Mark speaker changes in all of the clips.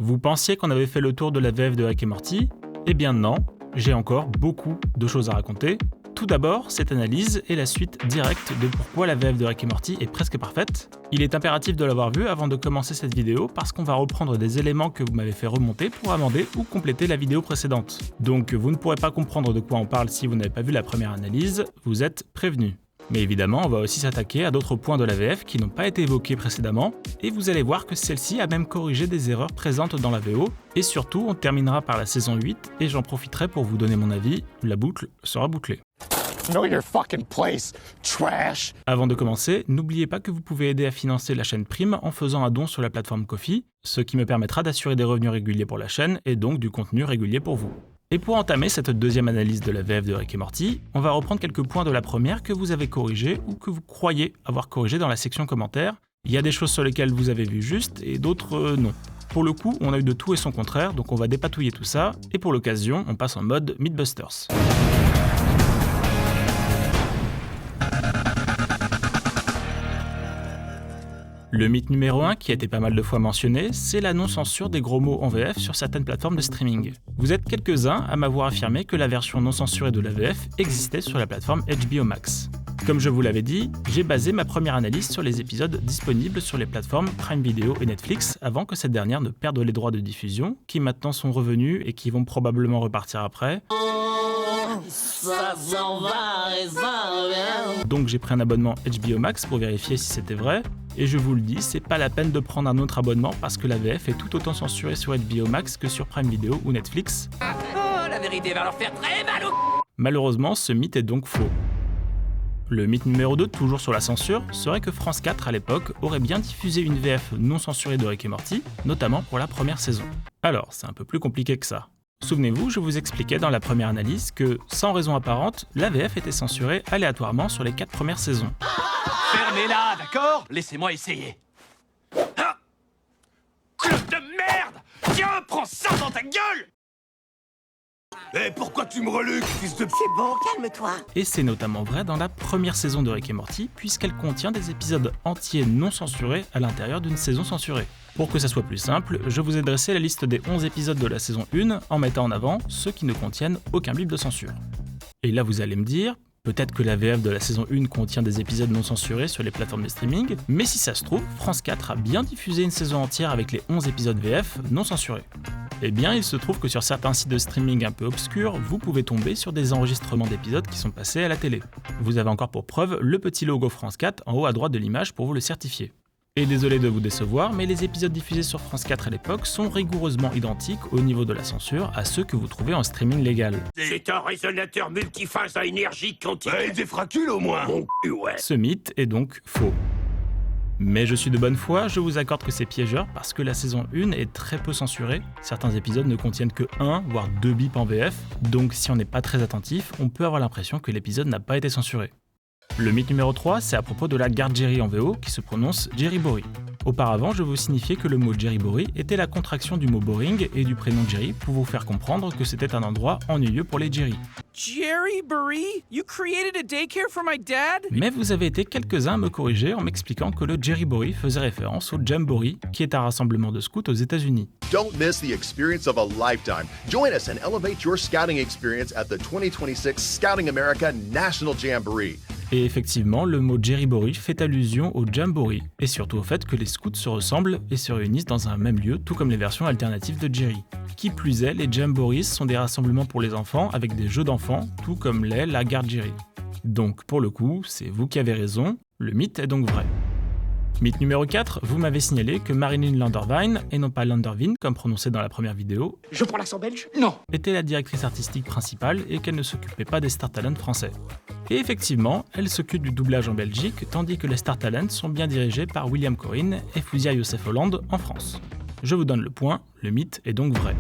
Speaker 1: Vous pensiez qu'on avait fait le tour de la VF de Rick et Morty ? Eh bien non, j'ai encore beaucoup de choses à raconter. Tout d'abord, cette analyse est la suite directe de pourquoi la VF de Rick et Morty est presque parfaite. Il est impératif de l'avoir vu avant de commencer cette vidéo parce qu'on va reprendre des éléments que vous m'avez fait remonter pour amender ou compléter la vidéo précédente. Donc vous ne pourrez pas comprendre de quoi on parle si vous n'avez pas vu la première analyse, vous êtes prévenus. Mais évidemment, on va aussi s'attaquer à d'autres points de la VF qui n'ont pas été évoqués précédemment, et vous allez voir que celle-ci a même corrigé des erreurs présentes dans la VO, et surtout on terminera par la saison 8, et j'en profiterai pour vous donner mon avis, la boucle sera bouclée.
Speaker 2: Know your fucking place, trash!
Speaker 1: Avant de commencer, n'oubliez pas que vous pouvez aider à financer la chaîne Prime en faisant un don sur la plateforme Ko-fi, ce qui me permettra d'assurer des revenus réguliers pour la chaîne, et donc du contenu régulier pour vous. Et pour entamer cette deuxième analyse de la VF de Rick et Morty, on va reprendre quelques points de la première que vous avez corrigés ou que vous croyez avoir corrigés dans la section commentaires. Il y a des choses sur lesquelles vous avez vu juste et d'autres non. Pour le coup, on a eu de tout et son contraire, donc on va dépatouiller tout ça, et pour l'occasion, on passe en mode Mythbusters. Le mythe numéro 1, qui a été pas mal de fois mentionné, c'est la non-censure des gros mots en VF sur certaines plateformes de streaming. Vous êtes quelques-uns à m'avoir affirmé que la version non censurée de la VF existait sur la plateforme HBO Max. Comme je vous l'avais dit, j'ai basé ma première analyse sur les épisodes disponibles sur les plateformes Prime Video et Netflix avant que cette dernière ne perde les droits de diffusion, qui maintenant sont revenus et qui vont probablement repartir après. Donc j'ai pris un abonnement HBO Max pour vérifier si c'était vrai, et je vous le dis, c'est pas la peine de prendre un autre abonnement parce que la VF est tout autant censurée sur HBO Max que sur Prime Video ou Netflix.
Speaker 3: Oh, la vérité va leur faire très mal au...
Speaker 1: Malheureusement, ce mythe est donc faux. Le mythe numéro 2, toujours sur la censure, serait que France 4 à l'époque aurait bien diffusé une VF non censurée de Rick et Morty, notamment pour la première saison. Alors, c'est un peu plus compliqué que ça. Souvenez-vous, je vous expliquais dans la première analyse que, sans raison apparente, la VF était censurée aléatoirement sur les 4 premières saisons.
Speaker 3: Fermez-la, d'accord? Laissez-moi essayer. Ah, clope de merde! Tiens, prends ça dans ta gueule!
Speaker 2: Eh, pourquoi tu me reluques, fils de...
Speaker 4: C'est bon, calme-toi.
Speaker 1: Et c'est notamment vrai dans la première saison de Rick et Morty, puisqu'elle contient des épisodes entiers non censurés à l'intérieur d'une saison censurée. Pour que ça soit plus simple, je vous ai dressé la liste des 11 épisodes de la saison 1 en mettant en avant ceux qui ne contiennent aucun bip de censure. Et là vous allez me dire, peut-être que la VF de la saison 1 contient des épisodes non censurés sur les plateformes de streaming, mais si ça se trouve, France 4 a bien diffusé une saison entière avec les 11 épisodes VF non censurés. Eh bien, il se trouve que sur certains sites de streaming un peu obscurs, vous pouvez tomber sur des enregistrements d'épisodes qui sont passés à la télé. Vous avez encore pour preuve le petit logo France 4 en haut à droite de l'image pour vous le certifier. Et désolé de vous décevoir, mais les épisodes diffusés sur France 4 à l'époque sont rigoureusement identiques au niveau de la censure à ceux que vous trouvez en streaming légal.
Speaker 2: C'est un résonateur multiphase à énergie quantique. Ouais, des fracules au moins. Mon cul, ouais.
Speaker 1: Ce mythe est donc faux. Mais je suis de bonne foi, je vous accorde que c'est piégeur parce que la saison 1 est très peu censurée. Certains épisodes ne contiennent que 1, voire 2 bips en VF, donc si on n'est pas très attentif, on peut avoir l'impression que l'épisode n'a pas été censuré. Le mythe numéro 3, c'est à propos de la gare Jerry en VO qui se prononce Jerryborry. Auparavant, je vous signifiais que le mot Jerryborry était la contraction du mot boring et du prénom Jerry pour vous faire comprendre que c'était un endroit ennuyeux pour les Jerry.
Speaker 5: Jerryborry? You created a daycare for my dad?
Speaker 1: Mais vous avez été quelques-uns à me corriger en m'expliquant que le Jerryborry faisait référence au Jamboree, qui est un rassemblement de scouts aux États-Unis.
Speaker 6: Don't miss the experience of a lifetime. Join us and elevate your scouting experience at the 2026 Scouting America National Jamboree.
Speaker 1: Et effectivement, le mot Jerryboree fait allusion au Jamboree, et surtout au fait que les scouts se ressemblent et se réunissent dans un même lieu, tout comme les versions alternatives de Jerry. Qui plus est, les Jamborees sont des rassemblements pour les enfants avec des jeux d'enfants, tout comme l'est la gare Jerry. Donc pour le coup, c'est vous qui avez raison, le mythe est donc vrai. Mythe numéro 4, vous m'avez signalé que Marilyn Landervine, et non pas Landervin comme prononcé dans la première vidéo,
Speaker 2: Je prends l'accent belge? Non.
Speaker 1: était la directrice artistique principale et qu'elle ne s'occupait pas des Star Talent français. Et effectivement, elle s'occupe du doublage en Belgique, tandis que les Star Talent sont bien dirigés par William Corinne et Fouzia Youssef Hollande en France. Je vous donne le point, le mythe est donc vrai.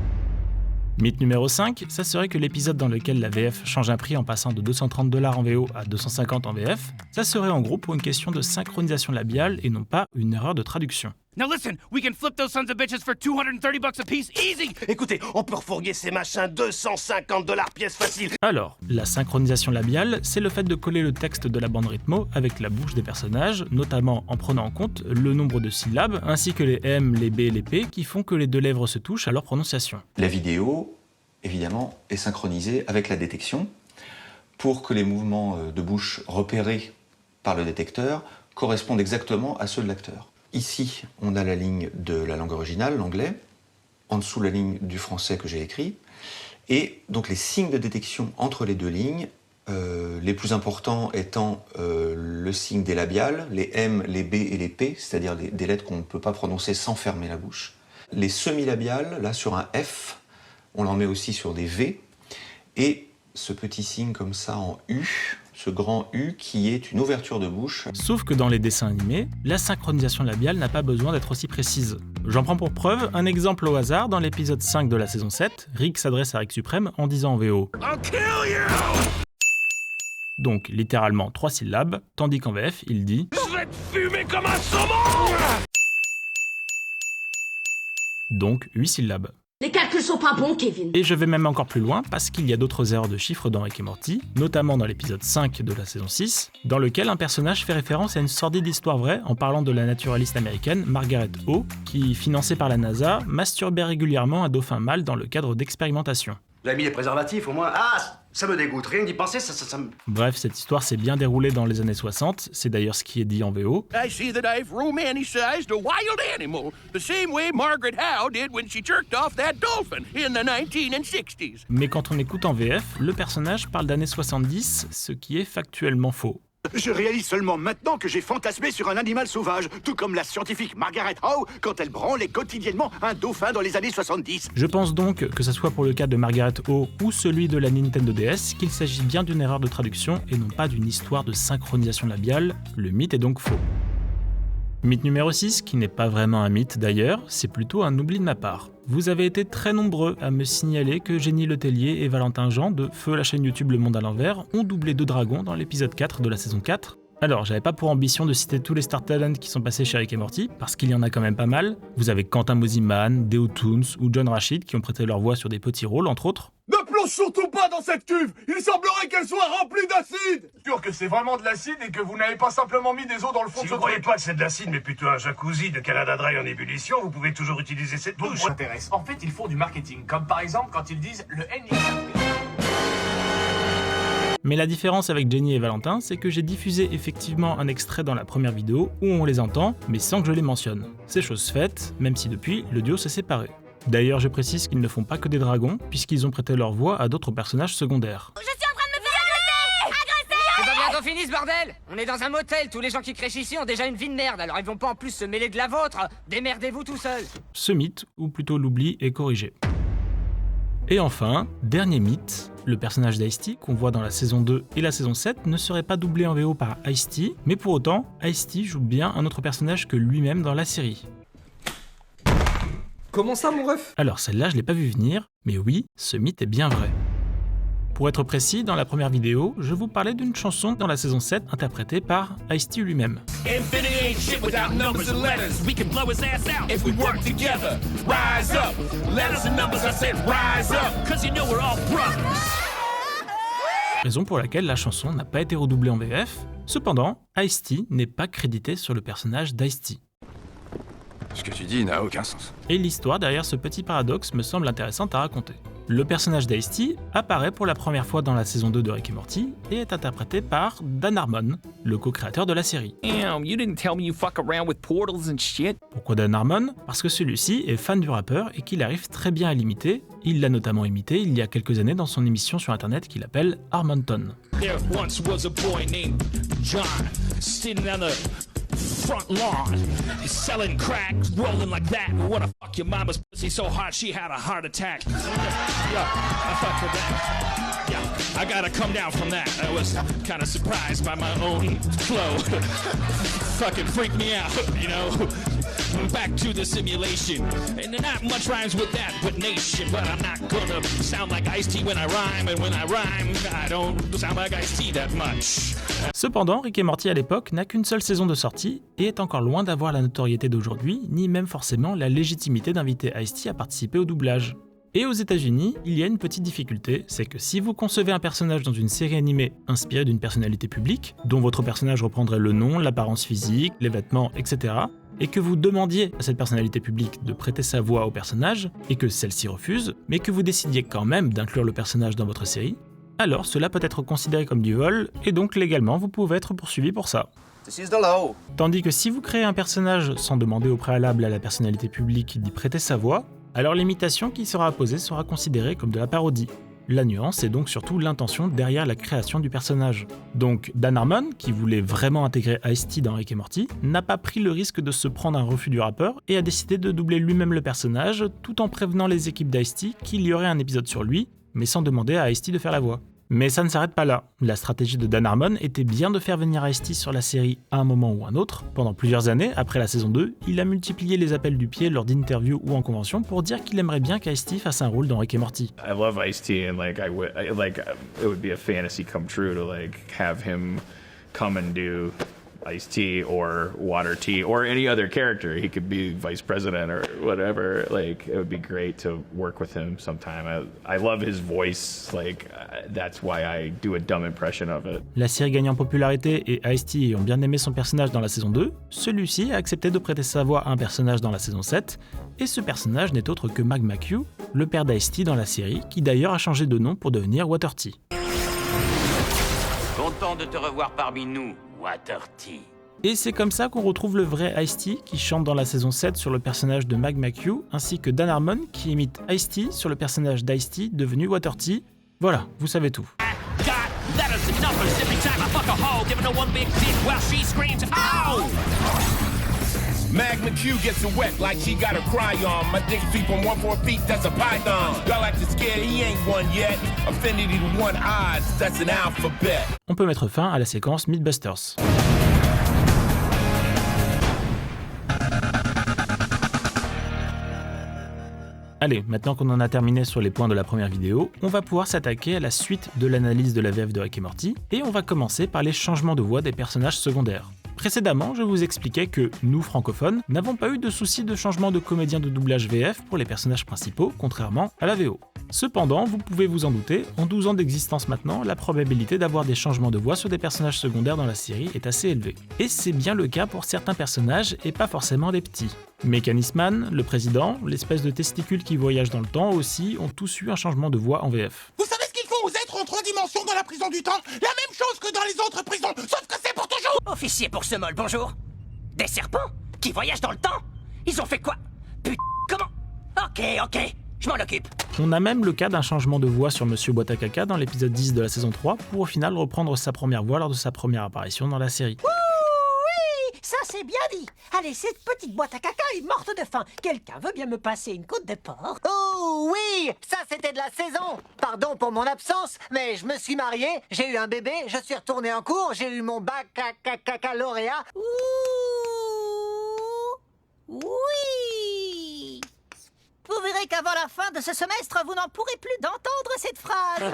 Speaker 1: Mythe numéro 5, ça serait que l'épisode dans lequel la VF change un prix en passant de 230$ en VO à 250 en VF, ça serait en gros pour une question de synchronisation labiale et non pas une erreur de traduction.
Speaker 5: Now listen, we can flip those sons of bitches for $230 a piece, easy!
Speaker 2: Écoutez, on peut refourguer ces machins $250 pièce facile.
Speaker 1: Alors, la synchronisation labiale, c'est le fait de coller le texte de la bande rythmo avec la bouche des personnages, notamment en prenant en compte le nombre de syllabes, ainsi que les M, les B et les P qui font que les deux lèvres se touchent à leur prononciation.
Speaker 4: La vidéo, évidemment, est synchronisée avec la détection pour que les mouvements de bouche repérés par le détecteur correspondent exactement à ceux de l'acteur. Ici, on a la ligne de la langue originale, l'anglais, en dessous la ligne du français que j'ai écrit, et donc les signes de détection entre les deux lignes, les plus importants étant le signe des labiales, les M, les B et les P, c'est-à-dire des lettres qu'on ne peut pas prononcer sans fermer la bouche. Les semi-labiales, là sur un F, on l'en met aussi sur des V, et ce petit signe comme ça en U, ce grand U qui est une ouverture de bouche.
Speaker 1: Sauf que dans les dessins animés, la synchronisation labiale n'a pas besoin d'être aussi précise. J'en prends pour preuve un exemple au hasard dans l'épisode 5 de la saison 7, Rick s'adresse à Rick Suprême en disant en VO
Speaker 2: I'll kill you!
Speaker 1: Donc littéralement 3 syllabes, tandis qu'en VF il dit
Speaker 2: Je vais te fumer comme un saumon!
Speaker 1: donc 8 syllabes.
Speaker 7: Les calculs sont pas bons, Kevin.
Speaker 1: Et je vais même encore plus loin parce qu'il y a d'autres erreurs de chiffres dans Rick et Morty, notamment dans l'épisode 5 de la saison 6, dans lequel un personnage fait référence à une sordide histoire vraie en parlant de la naturaliste américaine Margaret O, qui, financée par la NASA, masturbait régulièrement un dauphin mâle dans le cadre d'expérimentations.
Speaker 8: Vous avez mis les préservatifs au moins? Ah, ça me dégoûte, rien que d'y penser, ça me...
Speaker 1: Bref, cette histoire s'est bien déroulée dans les années 60, c'est d'ailleurs ce qui est dit en VO.
Speaker 5: I see that I've romanticized a wild animal, the same way Margaret Howe did when she jerked off that dolphin in the 1960s.
Speaker 1: Mais quand on écoute en VF, le personnage parle d'années 70, ce qui est factuellement faux.
Speaker 9: Je réalise seulement maintenant que j'ai fantasmé sur un animal sauvage, tout comme la scientifique Margaret Howe quand elle branlait quotidiennement un dauphin dans les années 70.
Speaker 1: Je pense donc, que ce soit pour le cas de Margaret O ou celui de la Nintendo DS, qu'il s'agit bien d'une erreur de traduction et non pas d'une histoire de synchronisation labiale. Le mythe est donc faux. Mythe numéro 6, qui n'est pas vraiment un mythe d'ailleurs, c'est plutôt un oubli de ma part. Vous avez été très nombreux à me signaler que Jenny Letellier et Valentin Jean de Feu la chaîne YouTube Le Monde à l'envers ont doublé 2 dragons dans l'épisode 4 de la saison 4. Alors, j'avais pas pour ambition de citer tous les Star Talent qui sont passés chez Rick et Morty, parce qu'il y en a quand même pas mal. Vous avez Quentin Mosiman, Deo Toons ou John Rachid qui ont prêté leur voix sur des petits rôles, entre autres.
Speaker 10: Ne plonge surtout pas dans cette cuve! Il semblerait qu'elle soit remplie d'acide! Sûr que c'est vraiment de l'acide et que vous n'avez pas simplement mis des os dans le fond de ce truc.
Speaker 2: Si vous croyez pas que c'est de l'acide, mais plutôt un jacuzzi de Canada Dry en ébullition, vous pouvez toujours utiliser cette douche.
Speaker 3: Ça m'intéresse. En fait, ils font du marketing, comme par exemple quand ils disent le N.
Speaker 1: Mais la différence avec Jenny et Valentin, c'est que j'ai diffusé effectivement un extrait dans la première vidéo où on les entend, mais sans que je les mentionne. C'est chose faite, même si depuis, le duo s'est séparé. D'ailleurs, je précise qu'ils ne font pas que des dragons, puisqu'ils ont prêté leur voix à d'autres personnages secondaires.
Speaker 7: Je suis en train de me faire agresser!
Speaker 11: C'est pas bien qu'on finisse, bordel! On est dans un motel, tous les gens qui crèchent ici ont déjà une vie de merde, alors ils vont pas en plus se mêler de la vôtre! Démerdez-vous tout seuls!
Speaker 1: Ce mythe, ou plutôt l'oubli, est corrigé. Et enfin, dernier mythe, le personnage d'Ice-T qu'on voit dans la saison 2 et la saison 7 ne serait pas doublé en VO par Ice-T, mais pour autant, Ice-T joue bien un autre personnage que lui-même dans la série.
Speaker 12: Comment ça, mon ref?
Speaker 1: Alors celle-là, je l'ai pas vu venir, mais oui, ce mythe est bien vrai. Pour être précis, dans la première vidéo, je vous parlais d'une chanson dans la saison 7 interprétée par Ice-T lui-même.
Speaker 2: Infinity ain't shit without numbers and letters. We can blow his ass out if we work together. Rise up, letters and numbers, I said rise up, cause you know we're all brothers.
Speaker 1: Raison pour laquelle la chanson n'a pas été redoublée en VF. Cependant, Ice-T n'est pas crédité sur le personnage d'Ice-T.
Speaker 13: Ce que tu dis n'a aucun sens.
Speaker 1: Et l'histoire derrière ce petit paradoxe me semble intéressante à raconter. Le personnage d'Ice-T apparaît pour la première fois dans la saison 2 de Rick et Morty et est interprété par Dan Harmon, le co-créateur de la série.
Speaker 5: Damn, you didn't tell me you fuck around with portals and shit.
Speaker 1: Pourquoi Dan Harmon? Parce que celui-ci est fan du rappeur et qu'il arrive très bien à l'imiter. Il l'a notamment imité il y a quelques années dans son émission sur internet qu'il appelle Harmonton.
Speaker 14: There once was a boy named John, sitting on the front lawn. He's selling crack, rolling like that. Wanna fuck your mama's pussy so hard she had a heart attack. Yeah, I fucked with that. Yeah, I gotta come down from that. I was kinda surprised by my own flow. Fucking freaked me out, you know. Back to the simulation. And not much rhymes with that, but nation. But I'm not gonna sound like Ice-T when I rhyme. And when I rhyme, I don't sound like Ice-T that much.
Speaker 1: Cependant, Rick et Morty à l'époque n'a qu'une seule saison de sortie et est encore loin d'avoir la notoriété d'aujourd'hui, ni même forcément la légitimité d'inviter Ice-T à participer au doublage. Et aux États-Unis, il y a une petite difficulté, c'est que si vous concevez un personnage dans une série animée inspirée d'une personnalité publique, dont votre personnage reprendrait le nom, l'apparence physique, les vêtements, etc., et que vous demandiez à cette personnalité publique de prêter sa voix au personnage, et que celle-ci refuse, mais que vous décidiez quand même d'inclure le personnage dans votre série, alors cela peut être considéré comme du vol, et donc légalement vous pouvez être poursuivi pour ça. Tandis que si vous créez un personnage sans demander au préalable à la personnalité publique d'y prêter sa voix, alors l'imitation qui sera apposée sera considérée comme de la parodie. La nuance est donc surtout l'intention derrière la création du personnage. Donc Dan Harmon, qui voulait vraiment intégrer Ice-T dans Rick et Morty, n'a pas pris le risque de se prendre un refus du rappeur et a décidé de doubler lui-même le personnage tout en prévenant les équipes d'Ice-T qu'il y aurait un épisode sur lui, mais sans demander à Ice-T de faire la voix. Mais ça ne s'arrête pas là. La stratégie de Dan Harmon était bien de faire venir Ice-T sur la série à un moment ou un autre. Pendant plusieurs années, après la saison 2, il a multiplié les appels du pied lors d'interviews ou en convention pour dire qu'il aimerait bien qu'Ice-T fasse un rôle dans Rick et Morty.
Speaker 12: I love Ice-T and it would be a fantasy come true to have him come and do Ice-T or Water T or any other character. He could be vice president or whatever. It would be great to work with him sometime. I love his voice. That's why I do a dumb impression of it.
Speaker 1: La série gagnant en popularité et Ice-T ayant bien aimé son personnage dans la saison 2, celui-ci a accepté de prêter sa voix à un personnage dans la saison 7, et ce personnage n'est autre que Mag McHugh, le père d'Ice-T dans la série, qui d'ailleurs a changé de nom pour devenir Water T.
Speaker 15: Content de te revoir parmi nous, Water T.
Speaker 1: Et c'est comme ça qu'on retrouve le vrai Ice-T qui chante dans la saison 7 sur le personnage de Mag McHugh, ainsi que Dan Harmon qui imite Ice-T sur le personnage d'Ice-T devenu Water T. Voilà, vous savez tout.
Speaker 2: Mag McHugh gets it wet like she got a cry on. My dick sweep on 1 4 feet, that's a python. Y'all like to scare, he ain't one yet. Affinity to 1 odds, that's an alphabet.
Speaker 1: On peut mettre fin à la séquence Mythbusters. Allez, maintenant qu'on en a terminé sur les points de la première vidéo, on va pouvoir s'attaquer à la suite de l'analyse de la VF de Rick et Morty, et on va commencer par les changements de voix des personnages secondaires. Précédemment, je vous expliquais que nous, francophones, n'avons pas eu de souci de changement de comédien de doublage VF pour les personnages principaux, contrairement à la VO. Cependant, vous pouvez vous en douter, en 12 ans d'existence maintenant, la probabilité d'avoir des changements de voix sur des personnages secondaires dans la série est assez élevée. Et c'est bien le cas pour certains personnages et pas forcément des petits. Mécanisman, le président, l'espèce de testicule qui voyage dans le temps aussi ont tous eu un changement de voix en VF.
Speaker 16: Vous savez ce qu'il faut aux êtres en 3 dimensions dans la prison du temps? La même chose que dans les autres prisons, sauf que c'est pour toujours!
Speaker 11: Officier pour ce mol, bonjour. Des serpents qui voyagent dans le temps? Ils ont fait quoi? Putain, comment? Ok, je m'en occupe.
Speaker 1: On a même le cas d'un changement de voix sur Monsieur Boîte à Caca dans l'épisode 10 de la saison 3 pour au final reprendre sa première voix lors de sa première apparition dans la série.
Speaker 17: Oui, ça c'est bien dit. Allez, cette petite boîte à caca est morte de faim. Quelqu'un veut bien me passer une côte de porc?
Speaker 18: Oh oui, ça c'était de la saison. Pardon pour mon absence, mais je me suis marié, j'ai eu un bébé, je suis retourné en cours, j'ai eu mon bac baccalauréat.
Speaker 17: Oui. Vous verrez qu'avant la fin de ce semestre, vous n'en pourrez plus d'entendre cette phrase.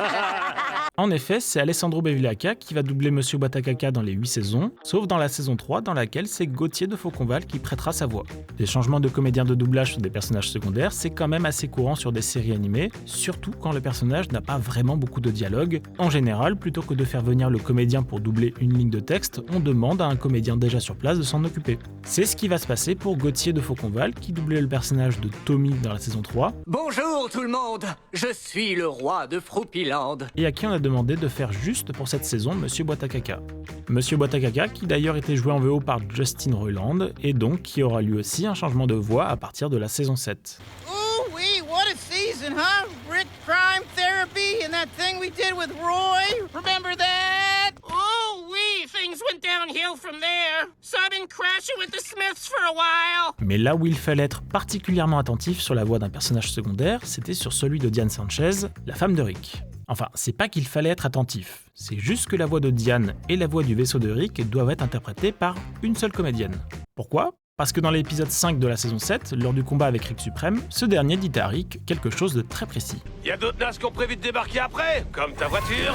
Speaker 1: En effet, c'est Alessandro Bevilacqua qui va doubler Monsieur Boîte à Caca dans les 8 saisons, sauf dans la saison 3 dans laquelle c'est Gauthier de Fauconval qui prêtera sa voix. Les changements de comédiens de doublage sur des personnages secondaires, c'est quand même assez courant sur des séries animées, surtout quand le personnage n'a pas vraiment beaucoup de dialogue. En général, plutôt que de faire venir le comédien pour doubler une ligne de texte, on demande à un comédien déjà sur place de s'en occuper. C'est ce qui va se passer pour Gauthier de Fauconval qui doublait le personnage de Tommy dans la saison 3.
Speaker 18: Bonjour tout le monde, je suis le roi de Froupiland.
Speaker 1: Et à qui on a demandé de faire juste pour cette saison Monsieur Boîte à Caca. Monsieur Boîte à Caca qui d'ailleurs était joué en VO par Justin Roiland et donc qui aura lui aussi un changement de voix à partir de la saison 7.
Speaker 16: Oh oui, what a season, huh? Rick Crime Therapy and that thing we did with Roy. Remember that?
Speaker 19: Oh oui, things went downhill from there. So I've been crashing with the Smiths for a while.
Speaker 1: Mais là où il fallait être particulièrement attentif sur la voix d'un personnage secondaire, c'était sur celui de Diane Sanchez, la femme de Rick. Enfin, c'est pas qu'il fallait être attentif, c'est juste que la voix de Diane et la voix du vaisseau de Rick doivent être interprétées par une seule comédienne. Pourquoi ? Parce que dans l'épisode 5 de la saison 7, lors du combat avec Rick Suprême, ce dernier dit à Rick quelque chose de très précis.
Speaker 3: Y a d'autres nasses qui ont prévu de débarquer après, comme ta voiture.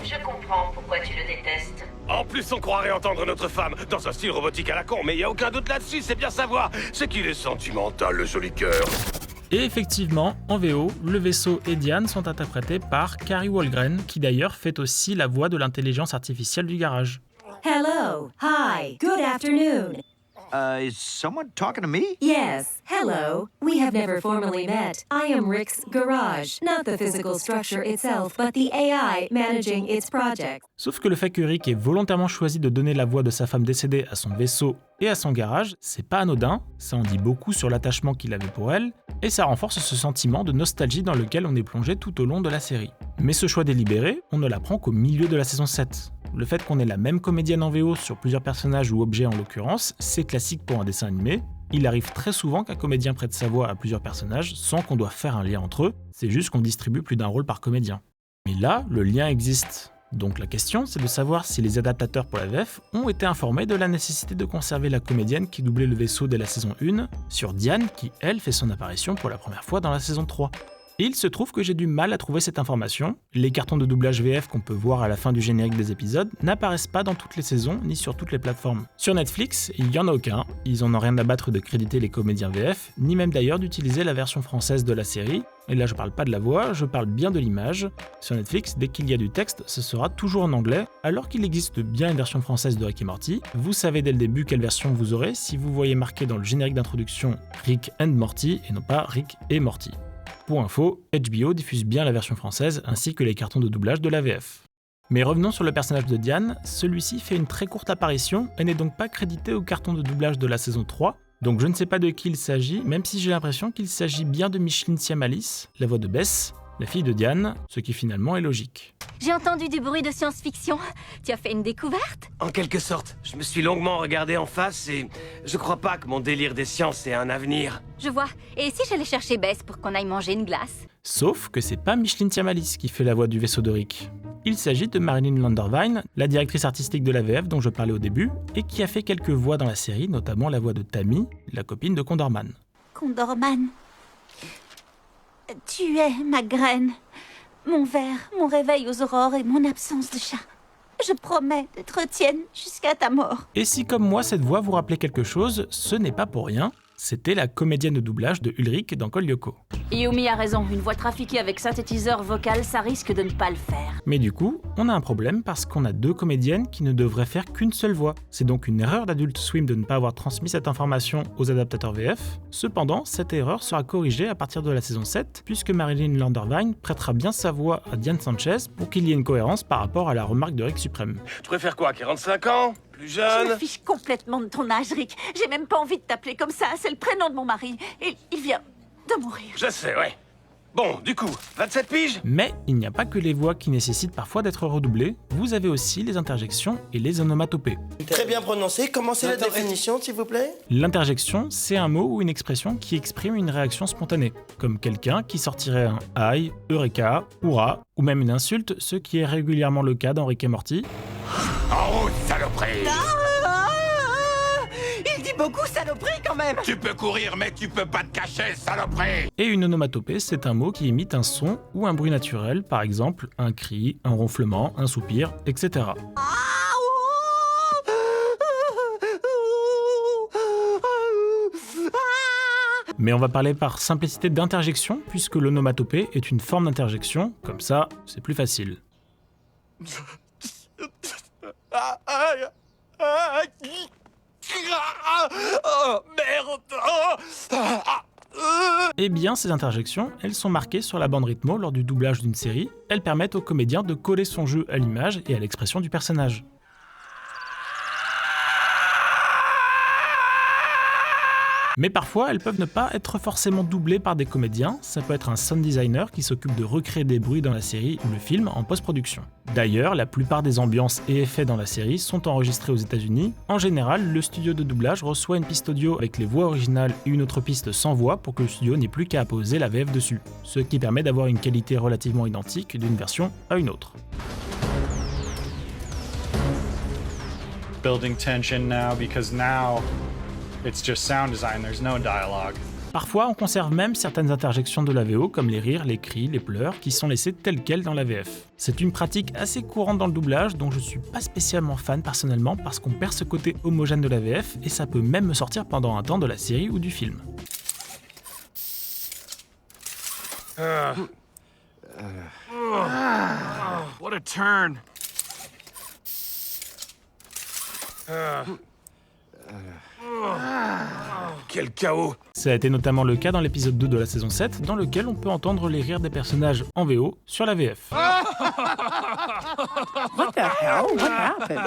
Speaker 20: Je comprends pourquoi tu le détestes.
Speaker 3: En plus, on croirait entendre notre femme dans un style robotique à la con, mais y a aucun doute là-dessus, c'est bien savoir. C'est qu'il est sentimental, le joli cœur.
Speaker 1: Et effectivement, en VO, le vaisseau et Diane sont interprétés par Kari Wahlgren, qui d'ailleurs fait aussi la voix de l'intelligence artificielle du garage.
Speaker 21: Hello, hi, good afternoon.
Speaker 9: Is someone talking to me?
Speaker 21: Yes, hello. We have never formally met. I am Rick's garage, not the physical structure itself, but the AI managing its project.
Speaker 1: Sauf que le fait que Rick ait volontairement choisi de donner la voix de sa femme décédée à son vaisseau et à son garage, c'est pas anodin, ça en dit beaucoup sur l'attachement qu'il avait pour elle, et ça renforce ce sentiment de nostalgie dans lequel on est plongé tout au long de la série. Mais ce choix délibéré, on ne l'apprend qu'au milieu de la saison 7. Le fait qu'on ait la même comédienne en VO sur plusieurs personnages ou objets en l'occurrence, c'est classique pour un dessin animé. Il arrive très souvent qu'un comédien prête sa voix à plusieurs personnages sans qu'on doive faire un lien entre eux, c'est juste qu'on distribue plus d'un rôle par comédien. Mais là, le lien existe. Donc la question, c'est de savoir si les adaptateurs pour la VF ont été informés de la nécessité de conserver la comédienne qui doublait le vaisseau dès la saison 1 sur Diane qui, elle, fait son apparition pour la première fois dans la saison 3. Et il se trouve que j'ai du mal à trouver cette information. Les cartons de doublage VF qu'on peut voir à la fin du générique des épisodes n'apparaissent pas dans toutes les saisons ni sur toutes les plateformes. Sur Netflix, il n'y en a aucun, ils en ont rien à battre de créditer les comédiens VF, ni même d'ailleurs d'utiliser la version française de la série. Et là je parle pas de la voix, je parle bien de l'image. Sur Netflix, dès qu'il y a du texte, ce sera toujours en anglais, alors qu'il existe bien une version française de Rick et Morty. Vous savez dès le début quelle version vous aurez si vous voyez marqué dans le générique d'introduction Rick and Morty et non pas Rick et Morty. Pour info, HBO diffuse bien la version française ainsi que les cartons de doublage de la VF. Mais revenons sur le personnage de Diane, celui-ci fait une très courte apparition et n'est donc pas crédité au carton de doublage de la saison 3, donc je ne sais pas de qui il s'agit, même si j'ai l'impression qu'il s'agit bien de Micheline Siamalis, la voix de Bess, la fille de Diane, ce qui finalement est logique.
Speaker 7: J'ai entendu du bruit de science-fiction. Tu as fait une découverte?
Speaker 3: En quelque sorte, je me suis longuement regardé en face et je crois pas que mon délire des sciences ait un avenir.
Speaker 7: Je vois. Et si j'allais chercher Bess pour qu'on aille manger une glace?
Speaker 1: Sauf que c'est pas Micheline Siamalis qui fait la voix du vaisseau de Rick. Il s'agit de Marilyn Landervine, la directrice artistique de la VF dont je parlais au début, et qui a fait quelques voix dans la série, notamment la voix de Tammy, la copine de Condorman.
Speaker 7: Condorman. Tu es ma graine, mon verre, mon réveil aux aurores et mon absence de chat. Je promets d'être tienne jusqu'à ta mort.
Speaker 1: Et si comme moi cette voix vous rappelait quelque chose, ce n'est pas pour rien. C'était la comédienne de doublage de Ulrich dans Code Lyoko.
Speaker 21: Yumi a raison, une voix trafiquée avec synthétiseur vocal, ça risque de ne pas le faire.
Speaker 1: Mais du coup, on a un problème parce qu'on a deux comédiennes qui ne devraient faire qu'une seule voix. C'est donc une erreur d'Adult Swim de ne pas avoir transmis cette information aux adaptateurs VF. Cependant, cette erreur sera corrigée à partir de la saison 7, puisque Marilyn Landervine prêtera bien sa voix à Diane Sanchez pour qu'il y ait une cohérence par rapport à la remarque de Rick Suprême.
Speaker 3: Tu préfères quoi, 45 ans? Plus jeune?
Speaker 21: Je me fiche complètement de ton âge, Rick. J'ai même pas envie de t'appeler comme ça, c'est le prénom de mon mari. Il vient de mourir.
Speaker 3: Je sais, ouais. Bon, du coup, 27 piges?
Speaker 1: Mais il n'y a pas que les voix qui nécessitent parfois d'être redoublées, vous avez aussi les interjections et les onomatopées.
Speaker 22: Très bien prononcé, commencez la définition s'il vous plaît.
Speaker 1: L'interjection, c'est un mot ou une expression qui exprime une réaction spontanée, comme quelqu'un qui sortirait un « aïe »,« eureka »,« hurrah » ou même une insulte, ce qui est régulièrement le cas dans Rick et Morty.
Speaker 3: En route, saloperie!
Speaker 21: Il dit beaucoup saloperie quand même!
Speaker 3: Tu peux courir, mais tu peux pas te cacher, saloperie!
Speaker 1: Et une onomatopée, c'est un mot qui imite un son ou un bruit naturel, par exemple un cri, un ronflement, un soupir, etc. Mais on va parler par simplicité d'interjection, puisque l'onomatopée est une forme d'interjection, comme ça, c'est plus facile.
Speaker 3: Oh, merde!
Speaker 1: Eh bien, ces interjections, elles sont marquées sur la bande rythmo lors du doublage d'une série. Elles permettent au comédien de coller son jeu à l'image et à l'expression du personnage. Mais parfois, elles peuvent ne pas être forcément doublées par des comédiens, ça peut être un sound designer qui s'occupe de recréer des bruits dans la série ou le film en post-production. D'ailleurs, la plupart des ambiances et effets dans la série sont enregistrés aux États-Unis. En général, le studio de doublage reçoit une piste audio avec les voix originales et une autre piste sans voix pour que le studio n'ait plus qu'à apposer la VF dessus, ce qui permet d'avoir une qualité relativement identique d'une version à une autre.
Speaker 23: Building tension now because now
Speaker 4: It's just sound design, there's no dialogue.
Speaker 1: Parfois, on conserve même certaines interjections de la VO, comme les rires, les cris, les pleurs, qui sont laissés tels quels dans la VF. C'est une pratique assez courante dans le doublage, dont je suis pas spécialement fan personnellement, parce qu'on perd ce côté homogène de la VF, et ça peut même me sortir pendant un temps de la série ou du film.
Speaker 3: What a turn.
Speaker 2: Quel chaos!
Speaker 1: Ça a été notamment le cas dans l'épisode 2 de la saison 7, dans lequel on peut entendre les rires des personnages en VO sur la VF.
Speaker 6: What the hell? What happened?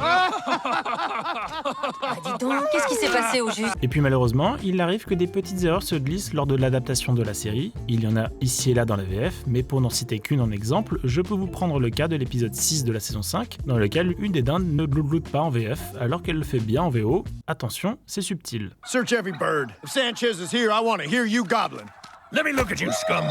Speaker 21: Dis donc, qu'est-ce qui s'est passé au juste?
Speaker 1: Et puis malheureusement, il arrive que des petites erreurs se glissent lors de l'adaptation de la série. Il y en a ici et là dans la VF, mais pour n'en citer qu'une en exemple, je peux vous prendre le cas de l'épisode 6 de la saison 5, dans lequel une des dindes ne glougloute pas en VF, alors qu'elle le fait bien en VO. Attention, c'est subtil.
Speaker 10: Search every bird. If Sanchez is here, I want to hear you gobbling.
Speaker 2: Let me look at you, scum.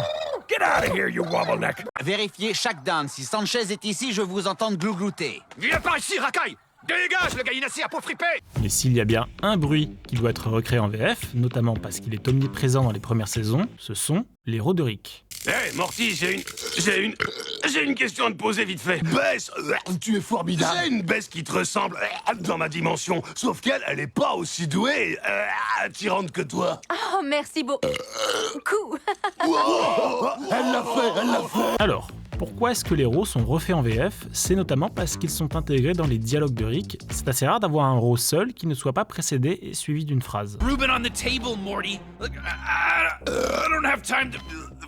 Speaker 2: Get out of here, you wobbleneck.
Speaker 23: Vérifiez chaque dinde. Si Sanchez est ici, je vous entends glouglouter.
Speaker 10: Viens par ici, racaille! Dégage, le gallinacé à peau fripée!
Speaker 1: Mais s'il y a bien un bruit qui doit être recréé en VF, notamment parce qu'il est omniprésent dans les premières saisons, ce sont les Roderick.
Speaker 2: Hey, Morty, j'ai une question à te poser vite fait. Bess, tu es formidable. J'ai une Bess qui te ressemble dans ma dimension, sauf qu'elle, elle est pas aussi douée, attirante que toi.
Speaker 21: Oh, merci beaucoup.
Speaker 2: Elle l'a fait.
Speaker 1: Alors, pourquoi est-ce que les rows sont refaits en VF? C'est notamment parce qu'ils sont intégrés dans les dialogues de Rick. C'est assez rare d'avoir un row seul qui ne soit pas précédé et suivi d'une phrase.
Speaker 3: Reuben on the table, Morty. Look, I don't have time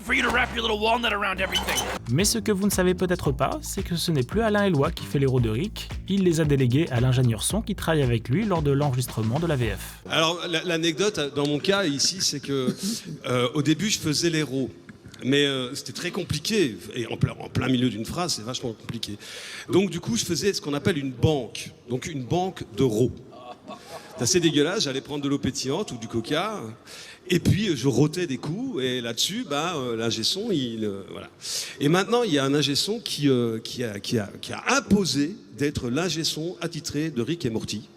Speaker 3: for you to wrap your little walnut around everything.
Speaker 1: Mais ce que vous ne savez peut-être pas, c'est que ce n'est plus Alain Eloi qui fait les rows de Rick. Il les a délégués à l'ingénieur son qui travaille avec lui lors de l'enregistrement de la VF.
Speaker 24: Alors, l'anecdote dans mon cas ici, c'est que au début, je faisais les rows. Mais c'était très compliqué, et en plein milieu d'une phrase, c'est vachement compliqué. Donc du coup, je faisais ce qu'on appelle une banque, donc une banque de rows. C'est assez dégueulasse, j'allais prendre de l'eau pétillante ou du coca, et puis je rotais des coups, et là-dessus, l'ingé son, voilà. Et maintenant, il y a un ingé son qui a imposé d'être l'ingé son attitré de Rick et Morty.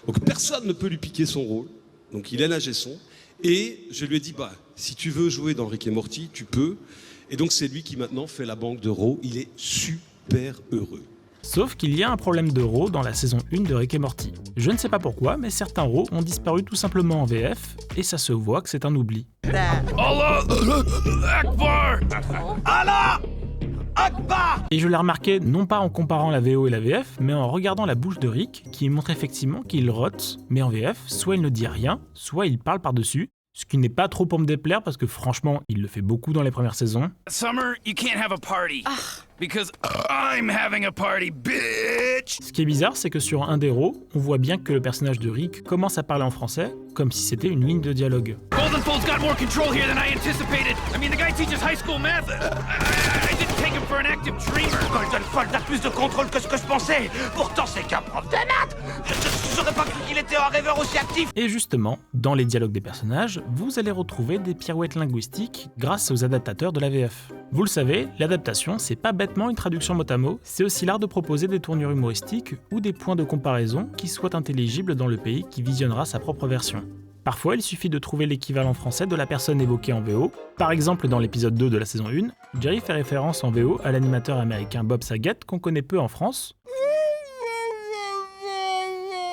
Speaker 24: Donc personne ne peut lui piquer son rôle, donc il est l'ingé son. Et je lui ai dit, si tu veux jouer dans Rick et Morty, tu peux. Et donc c'est lui qui maintenant fait la banque de rows. Il est super heureux.
Speaker 1: Sauf qu'il y a un problème de rows dans la saison 1 de Rick et Morty. Je ne sais pas pourquoi, mais certains rows ont disparu tout simplement en VF, et ça se voit que c'est un oubli.
Speaker 2: Allah Akbar! Allah Akbar!
Speaker 1: Et je l'ai remarqué non pas en comparant la VO et la VF, mais en regardant la bouche de Rick, qui montre effectivement qu'il rote, mais en VF, soit il ne dit rien, soit il parle par-dessus, ce qui n'est pas trop pour me déplaire parce que franchement, il le fait beaucoup dans les premières saisons.
Speaker 3: Summer, you can't have a party. Because I'm having a party, bitch!
Speaker 1: Ce qui est bizarre, c'est que sur un des rows, on voit bien que le personnage de Rick commence à parler en français, comme si c'était une ligne de dialogue.
Speaker 3: Goldenfold's got more control here than I anticipated. I mean, the guy teaches high school math. I didn't take him for an active dreamer.
Speaker 2: Goldenfold a plus de contrôle que ce que je pensais. Pourtant, c'est qu'un prof de maths. J'aurais pas cru qu'il était un rêveur aussi actif.
Speaker 1: Et justement, dans les dialogues des personnages, vous allez retrouver des pirouettes linguistiques grâce aux adaptateurs de la VF. Vous le savez, l'adaptation, c'est pas bêtement une traduction mot à mot, c'est aussi l'art de proposer des tournures humoristiques ou des points de comparaison qui soient intelligibles dans le pays qui visionnera sa propre version. Parfois, il suffit de trouver l'équivalent français de la personne évoquée en VO. Par exemple, dans l'épisode 2 de la saison 1, Jerry fait référence en VO à l'animateur américain Bob Saget qu'on connaît peu en France.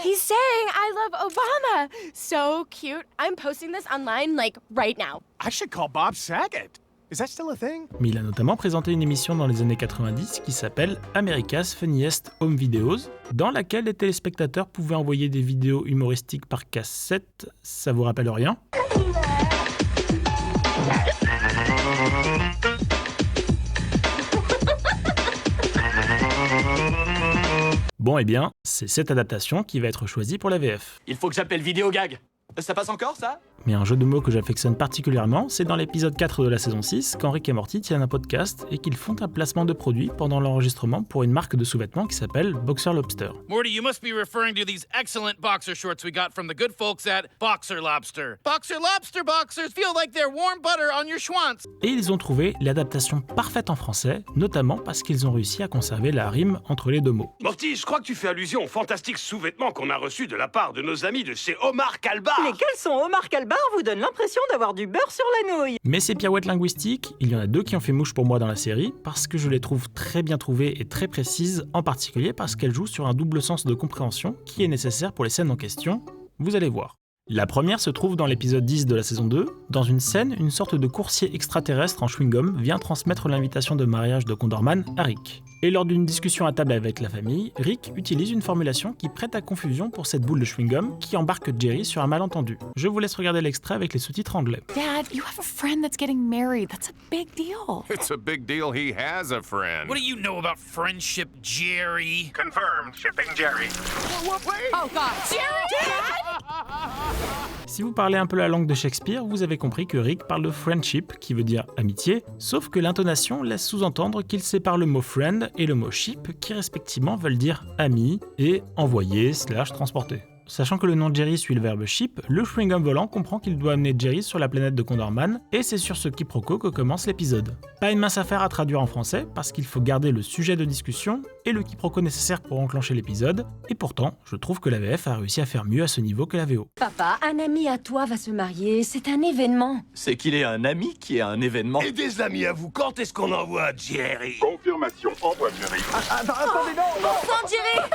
Speaker 25: He's saying I love Obama. So cute. I'm posting this online like right now.
Speaker 10: I should call Bob Saget. Is that still a thing?
Speaker 1: Mais il a notamment présenté une émission dans les années 90 qui s'appelle America's Funniest Home Videos, dans laquelle les téléspectateurs pouvaient envoyer des vidéos humoristiques par cassette. Ça vous rappelle rien? Bon, eh bien, c'est cette adaptation qui va être choisie pour la VF.
Speaker 3: Il faut que j'appelle Vidéogag. Ça passe encore, ça?
Speaker 1: Mais un jeu de mots que j'affectionne particulièrement, c'est dans l'épisode 4 de la saison 6, quand Rick et Morty tiennent un podcast et qu'ils font un placement de produit pendant l'enregistrement pour une marque de sous-vêtements qui s'appelle Boxer Lobster.
Speaker 3: Morty, you must be referring to these excellent boxer shorts we got from the good folks at Boxer Lobster.
Speaker 16: Boxer Lobster boxers feel like they're warm butter on your schwanz.
Speaker 1: Et ils ont trouvé l'adaptation parfaite en français, notamment parce qu'ils ont réussi à conserver la rime entre les deux mots.
Speaker 2: Morty, je crois que tu fais allusion aux fantastiques sous-vêtements qu'on a reçus de la part de nos amis de chez Omar Kalba.
Speaker 6: Les caleçons Omar Calbar vous donnent l'impression d'avoir du beurre sur la nouille.
Speaker 1: Mais ces pirouettes linguistiques, il y en a deux qui ont fait mouche pour moi dans la série, parce que je les trouve très bien trouvées et très précises, en particulier parce qu'elles jouent sur un double sens de compréhension qui est nécessaire pour les scènes en question, vous allez voir. La première se trouve dans l'épisode 10 de la saison 2. Dans une scène, une sorte de coursier extraterrestre en chewing-gum vient transmettre l'invitation de mariage de Condorman à Rick. Et lors d'une discussion à table avec la famille, Rick utilise une formulation qui prête à confusion pour cette boule de chewing-gum qui embarque Jerry sur un malentendu. Je vous laisse regarder l'extrait avec les sous-titres anglais.
Speaker 5: Dad, you have a friend that's getting married. That's a big deal.
Speaker 8: It's a big deal he has a friend.
Speaker 12: What do you know about friendship, Jerry?
Speaker 10: Confirmed. Shipping Jerry.
Speaker 5: Oh God, Jerry!
Speaker 1: Si vous parlez un peu la langue de Shakespeare, vous avez compris que Rick parle de friendship, qui veut dire amitié, sauf que l'intonation laisse sous-entendre qu'il sépare le mot friend et le mot ship, qui respectivement veulent dire ami et envoyer / transporter. Sachant que le nom Jerry suit le verbe ship, le chewing-gum volant comprend qu'il doit amener Jerry sur la planète de Condorman, et c'est sur ce quiproquo que commence l'épisode. Pas une mince affaire à traduire en français, parce qu'il faut garder le sujet de discussion et le quiproquo nécessaire pour enclencher l'épisode, et pourtant, je trouve que la VF a réussi à faire mieux à ce niveau que la VO.
Speaker 13: Papa, un ami à toi va se marier, c'est un événement.
Speaker 3: C'est qu'il est un ami qui est un événement.
Speaker 2: Et des amis à vous, quand est-ce qu'on envoie Jerry?
Speaker 10: Confirmation, envoie Jerry.
Speaker 18: Attendez, non.
Speaker 13: Enfant, Jerry!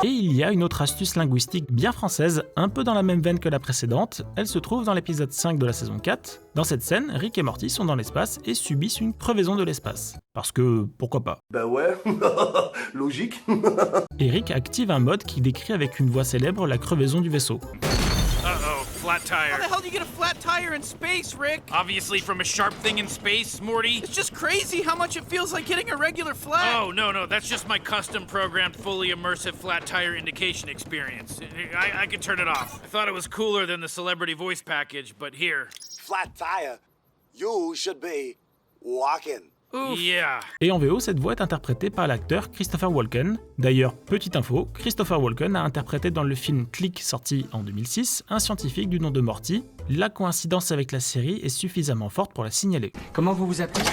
Speaker 1: Et il y a une autre astuce linguistique bien française, un peu dans la même veine que la précédente, elle se trouve dans l'épisode 5 de la saison 4. Dans cette scène, Rick et Morty sont dans l'espace et subissent une crevaison de l'espace. Parce que, pourquoi pas?
Speaker 22: Bah ouais, logique.
Speaker 1: Et Rick active un mode qui décrit avec une voix célèbre la crevaison du vaisseau.
Speaker 12: Uh-oh, flat tire.
Speaker 16: How the hell do you get a flat tire in space, Rick?
Speaker 12: Obviously from a sharp thing in space, Morty.
Speaker 16: It's just crazy how much it feels like hitting a regular flat.
Speaker 12: Oh, no, that's just my custom programmed fully immersive flat tire indication experience. I can turn it off. I thought it was cooler than the celebrity voice package, but here.
Speaker 22: Flat tire, you should be walking.
Speaker 12: Yeah.
Speaker 1: Et en VO, cette voix est interprétée par l'acteur Christopher Walken. D'ailleurs, petite info, Christopher Walken a interprété dans le film Click sorti en 2006 un scientifique du nom de Morty. La coïncidence avec la série est suffisamment forte pour la signaler.
Speaker 14: Comment vous vous appelez?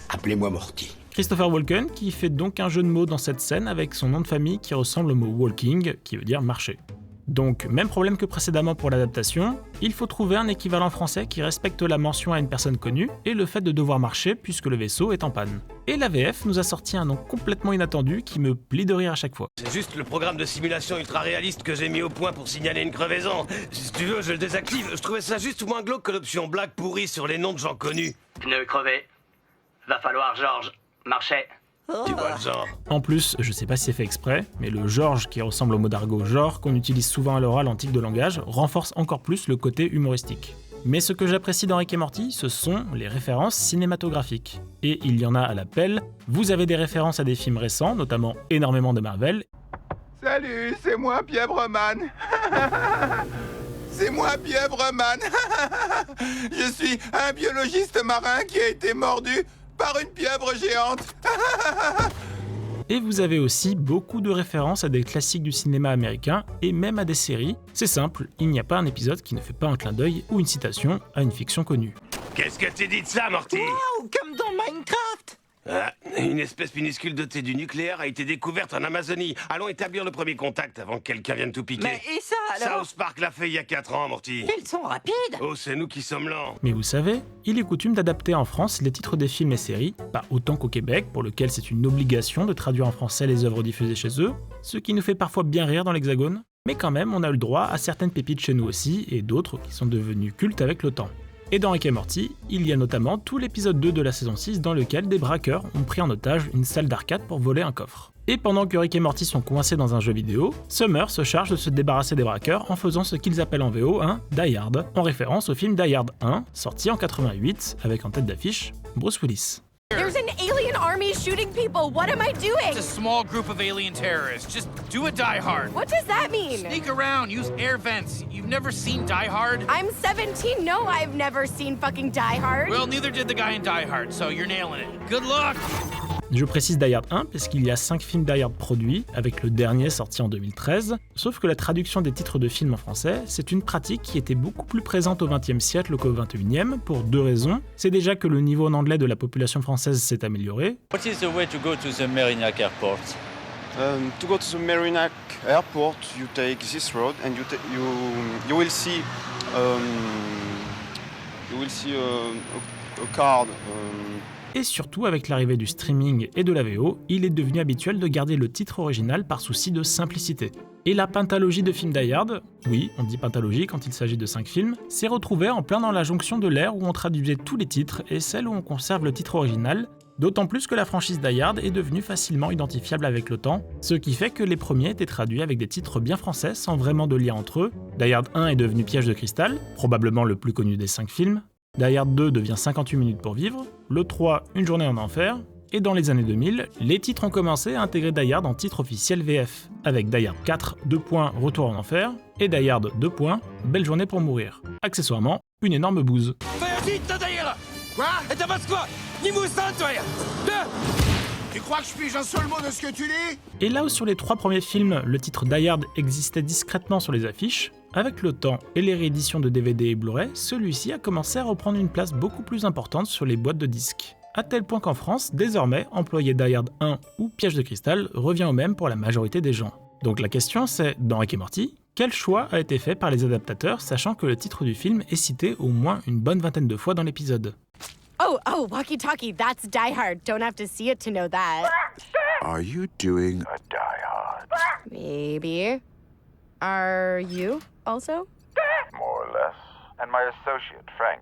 Speaker 22: Appelez-moi Morty.
Speaker 1: Christopher Walken qui fait donc un jeu de mots dans cette scène avec son nom de famille qui ressemble au mot walking, qui veut dire marcher. Donc, même problème que précédemment pour l'adaptation, il faut trouver un équivalent français qui respecte la mention à une personne connue et le fait de devoir marcher puisque le vaisseau est en panne. Et la VF nous a sorti un nom complètement inattendu qui me plie de rire à chaque fois.
Speaker 2: C'est juste le programme de simulation ultra réaliste que j'ai mis au point pour signaler une crevaison. Si tu veux, je le désactive. Je trouvais ça juste moins glauque que l'option blague pourrie sur les noms de gens connus.
Speaker 11: Pneu crevé. Va falloir, Georges, marcher.
Speaker 2: Tu vois le genre.
Speaker 1: En plus, je sais pas si c'est fait exprès, mais le Georges qui ressemble au mot d'argot genre qu'on utilise souvent à l'oral en tic de langage renforce encore plus le côté humoristique. Mais ce que j'apprécie dans Rick et Morty, ce sont les références cinématographiques. Et il y en a à l'appel, vous avez des références à des films récents, notamment énormément de Marvel.
Speaker 10: Salut, c'est moi Pièvreman. C'est moi Pièvreman. Je suis un biologiste marin qui a été mordu par une pieuvre géante.
Speaker 1: Et vous avez aussi beaucoup de références à des classiques du cinéma américain et même à des séries. C'est simple, il n'y a pas un épisode qui ne fait pas un clin d'œil ou une citation à une fiction connue.
Speaker 2: Qu'est-ce que tu dis de ça, Morty?
Speaker 18: Wow, comme dans Minecraft.
Speaker 2: Une espèce minuscule dotée du nucléaire a été découverte en Amazonie. Allons établir le premier contact avant que quelqu'un vienne tout piquer.
Speaker 18: Mais et ça alors?
Speaker 2: South Park l'a fait il y a 4 ans, Morty.
Speaker 18: Ils sont rapides.
Speaker 2: Oh, c'est nous qui sommes lents.
Speaker 1: Mais vous savez, il est coutume d'adapter en France les titres des films et séries, pas autant qu'au Québec, pour lequel c'est une obligation de traduire en français les œuvres diffusées chez eux, ce qui nous fait parfois bien rire dans l'Hexagone. Mais quand même, on a eu le droit à certaines pépites chez nous aussi, et d'autres qui sont devenues cultes avec le temps. Et dans Rick et Morty, il y a notamment tout l'épisode 2 de la saison 6 dans lequel des braqueurs ont pris en otage une salle d'arcade pour voler un coffre. Et pendant que Rick et Morty sont coincés dans un jeu vidéo, Summer se charge de se débarrasser des braqueurs en faisant ce qu'ils appellent en VO un Die Hard, en référence au film Die Hard 1, sorti en 88, avec en tête d'affiche Bruce Willis.
Speaker 25: There's an alien army shooting people. What am I doing?
Speaker 12: It's a small group of alien terrorists. Just do a Die Hard.
Speaker 25: What does that mean?
Speaker 12: Sneak around, use air vents. You've never seen Die Hard?
Speaker 25: I'm 17. No, I've never seen fucking Die Hard.
Speaker 12: Well, neither did the guy in Die Hard, so you're nailing it. Good luck!
Speaker 1: Je précise Die Hard 1 parce qu'il y a 5 films Die Hard produits, avec le dernier sorti en 2013, sauf que la traduction des titres de films en français, c'est une pratique qui était beaucoup plus présente au XXe siècle qu'au XXIe, pour 2 raisons. C'est déjà que le niveau en anglais de la population française s'est amélioré.
Speaker 26: What is the way to go to the Merignac airport?
Speaker 14: To go to the Merinac airport, you take this road and you will see a card.
Speaker 1: Et surtout, avec l'arrivée du streaming et de la VO, il est devenu habituel de garder le titre original par souci de simplicité. Et la pentalogie de films Die Hard, oui, on dit pentalogie quand il s'agit de 5 films, s'est retrouvée en plein dans la jonction de l'ère où on traduisait tous les titres et celle où on conserve le titre original, d'autant plus que la franchise Die Hard est devenue facilement identifiable avec le temps, ce qui fait que les premiers étaient traduits avec des titres bien français sans vraiment de lien entre eux. Die Hard 1 est devenu Piège de cristal, probablement le plus connu des 5 films. Die Hard 2 devient 58 minutes pour vivre, le 3 Une journée en enfer, et dans les années 2000, les titres ont commencé à intégrer Die Hard en titre officiel VF, avec Die Hard 4, Retour en enfer, et Die Hard 2, Belle journée pour mourir. Accessoirement, une énorme bouse.
Speaker 10: Quoi? Et t'as pas quoi? Tu crois que je pige un seul mot de ce que tu dis?
Speaker 1: Et là où sur les 3 premiers films, le titre Die Hard existait discrètement sur les affiches, avec le temps et les rééditions de DVD et Blu-ray, celui-ci a commencé à reprendre une place beaucoup plus importante sur les boîtes de disques. À tel point qu'en France, désormais, employer Die Hard 1 ou Piège de cristal revient au même pour la majorité des gens. Donc la question c'est, dans Rick et Morty, quel choix a été fait par les adaptateurs, sachant que le titre du film est cité au moins une bonne vingtaine de fois dans l'épisode?
Speaker 25: Oh, walkie-talkie, that's Die Hard. Don't have to see it to know that.
Speaker 15: Are you doing a Die Hard?
Speaker 25: Maybe. Are you also?
Speaker 15: More or less. And my associate, Frank.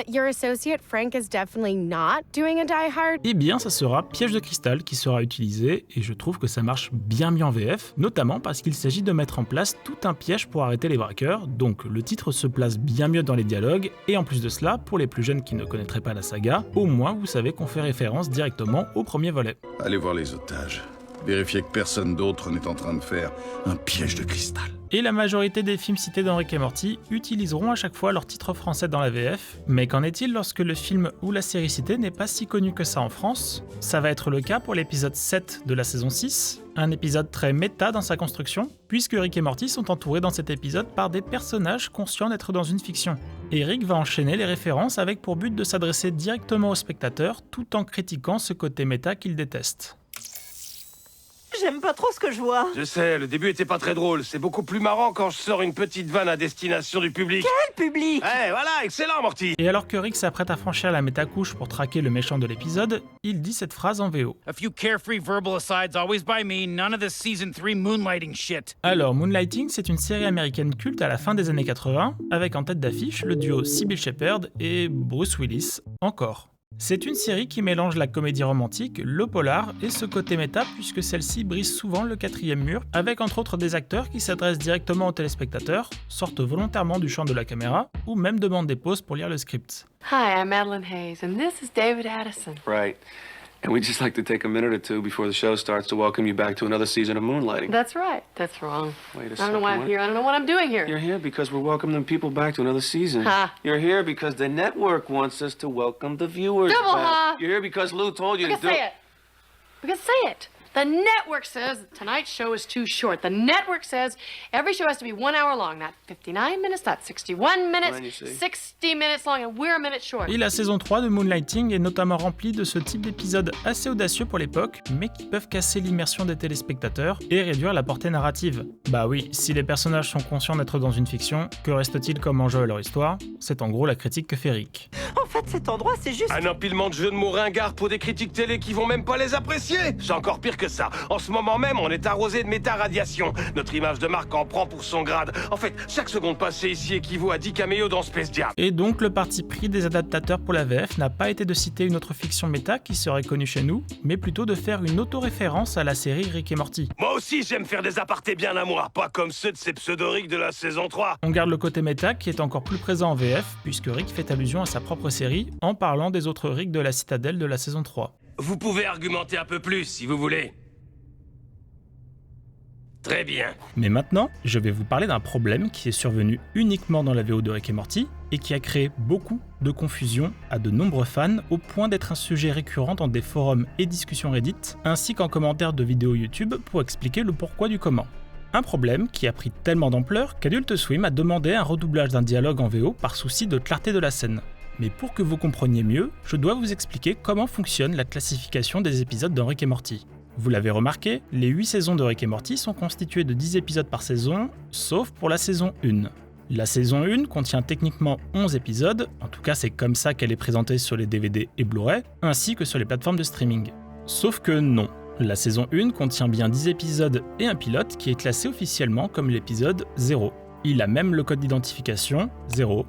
Speaker 25: Your associate Frank is definitely not doing a Die Hard.
Speaker 1: Eh bien, ça sera Piège de cristal qui sera utilisé, et je trouve que ça marche bien mieux en VF, notamment parce qu'il s'agit de mettre en place tout un piège pour arrêter les braqueurs, donc le titre se place bien mieux dans les dialogues, et en plus de cela, pour les plus jeunes qui ne connaîtraient pas la saga, au moins vous savez qu'on fait référence directement au premier volet.
Speaker 15: Allez voir les otages. Vérifiez que personne d'autre n'est en train de faire un piège de cristal.
Speaker 1: Et la majorité des films cités dans Rick et Morty utiliseront à chaque fois leur titre français dans la VF, mais qu'en est-il lorsque le film ou la série citée n'est pas si connu que ça en France? Ça va être le cas pour l'épisode 7 de la saison 6, un épisode très méta dans sa construction, puisque Rick et Morty sont entourés dans cet épisode par des personnages conscients d'être dans une fiction. Et Rick va enchaîner les références avec pour but de s'adresser directement aux spectateurs tout en critiquant ce côté méta qu'il déteste.
Speaker 6: J'aime pas trop ce que je vois.
Speaker 2: Je sais, le début était pas très drôle. C'est beaucoup plus marrant quand je sors une petite vanne à destination du public.
Speaker 6: Quel public?
Speaker 2: Voilà, excellent, Morty.
Speaker 1: Et alors que Rick s'apprête à franchir la métacouche pour traquer le méchant de l'épisode, il dit cette phrase en VO.
Speaker 12: A few carefree verbal asides always by me, none of this season 3 moonlighting shit.
Speaker 1: Alors, Moonlighting, c'est une série américaine culte à la fin des années 80, avec en tête d'affiche le duo Sybil Shepherd et Bruce Willis, encore. C'est une série qui mélange la comédie romantique, le polar et ce côté méta puisque celle-ci brise souvent le 4e mur, avec entre autres des acteurs qui s'adressent directement aux téléspectateurs, sortent volontairement du champ de la caméra ou même demandent des pauses pour lire le script.
Speaker 17: Hi, I'm Madeline Hayes and this is David Addison.
Speaker 19: Right. And we'd just like to take a minute or two before the show starts to welcome you back to another season of Moonlighting.
Speaker 17: That's right. That's wrong.
Speaker 19: Wait a
Speaker 17: I
Speaker 19: second.
Speaker 17: don't know why I'm here. I don't know what I'm doing here.
Speaker 19: You're here because we're welcoming people back to another season.
Speaker 17: Ha.
Speaker 19: You're here because the network wants us to welcome the viewers
Speaker 17: Double
Speaker 19: back.
Speaker 17: ha.
Speaker 19: You're here because Lou told you
Speaker 17: We
Speaker 19: to
Speaker 17: can
Speaker 19: do
Speaker 17: say it. We can say it. The network says that tonight's show is too short. The network says every show has to be 1 hour long, not 59 minutes, not 61 minutes,
Speaker 19: When you see.
Speaker 17: 60 minutes long, and we're a minute short.
Speaker 1: Et la saison 3 de Moonlighting est notamment remplie de ce type d'épisodes assez audacieux pour l'époque, mais qui peuvent casser l'immersion des téléspectateurs et réduire la portée narrative. Bah oui, si les personnages sont conscients d'être dans une fiction, que reste-t-il comme enjeu à leur histoire? C'est en gros la critique que fait Rick.
Speaker 6: En fait, cet endroit, c'est juste...
Speaker 2: Un empilement de jeux de mots ringards pour des critiques télé qui vont même pas les apprécier. C'est encore pire que ça. En ce moment même, on est arrosé de méta-radiation. Notre image de marque en prend pour son grade. En fait, chaque seconde passée ici équivaut à 10 caméos dans Space Jam.
Speaker 1: Et donc, le parti pris des adaptateurs pour la VF n'a pas été de citer une autre fiction méta qui serait connue chez nous, mais plutôt de faire une autoréférence à la série Rick et Morty.
Speaker 2: Moi aussi, j'aime faire des apartés bien à moi, pas comme ceux de ces pseudo-Rick de la saison 3.
Speaker 1: On garde le côté méta qui est encore plus présent en VF, puisque Rick fait allusion à sa propre série en parlant des autres Rick de la Citadelle de la saison 3.
Speaker 2: Vous pouvez argumenter un peu plus si vous voulez. Très bien.
Speaker 1: Mais maintenant, je vais vous parler d'un problème qui est survenu uniquement dans la VO de Rick et Morty et qui a créé beaucoup de confusion à de nombreux fans au point d'être un sujet récurrent dans des forums et discussions Reddit, ainsi qu'en commentaires de vidéos YouTube pour expliquer le pourquoi du comment. Un problème qui a pris tellement d'ampleur qu'Adult Swim a demandé un redoublage d'un dialogue en VO par souci de clarté de la scène. Mais pour que vous compreniez mieux, je dois vous expliquer comment fonctionne la classification des épisodes dans Rick et Morty. Vous l'avez remarqué, les 8 saisons de Rick et Morty sont constituées de 10 épisodes par saison, sauf pour la saison 1. La saison 1 contient techniquement 11 épisodes, en tout cas c'est comme ça qu'elle est présentée sur les DVD et Blu-ray, ainsi que sur les plateformes de streaming. Sauf que non, la saison 1 contient bien 10 épisodes et un pilote qui est classé officiellement comme l'épisode 0. Il a même le code d'identification 000.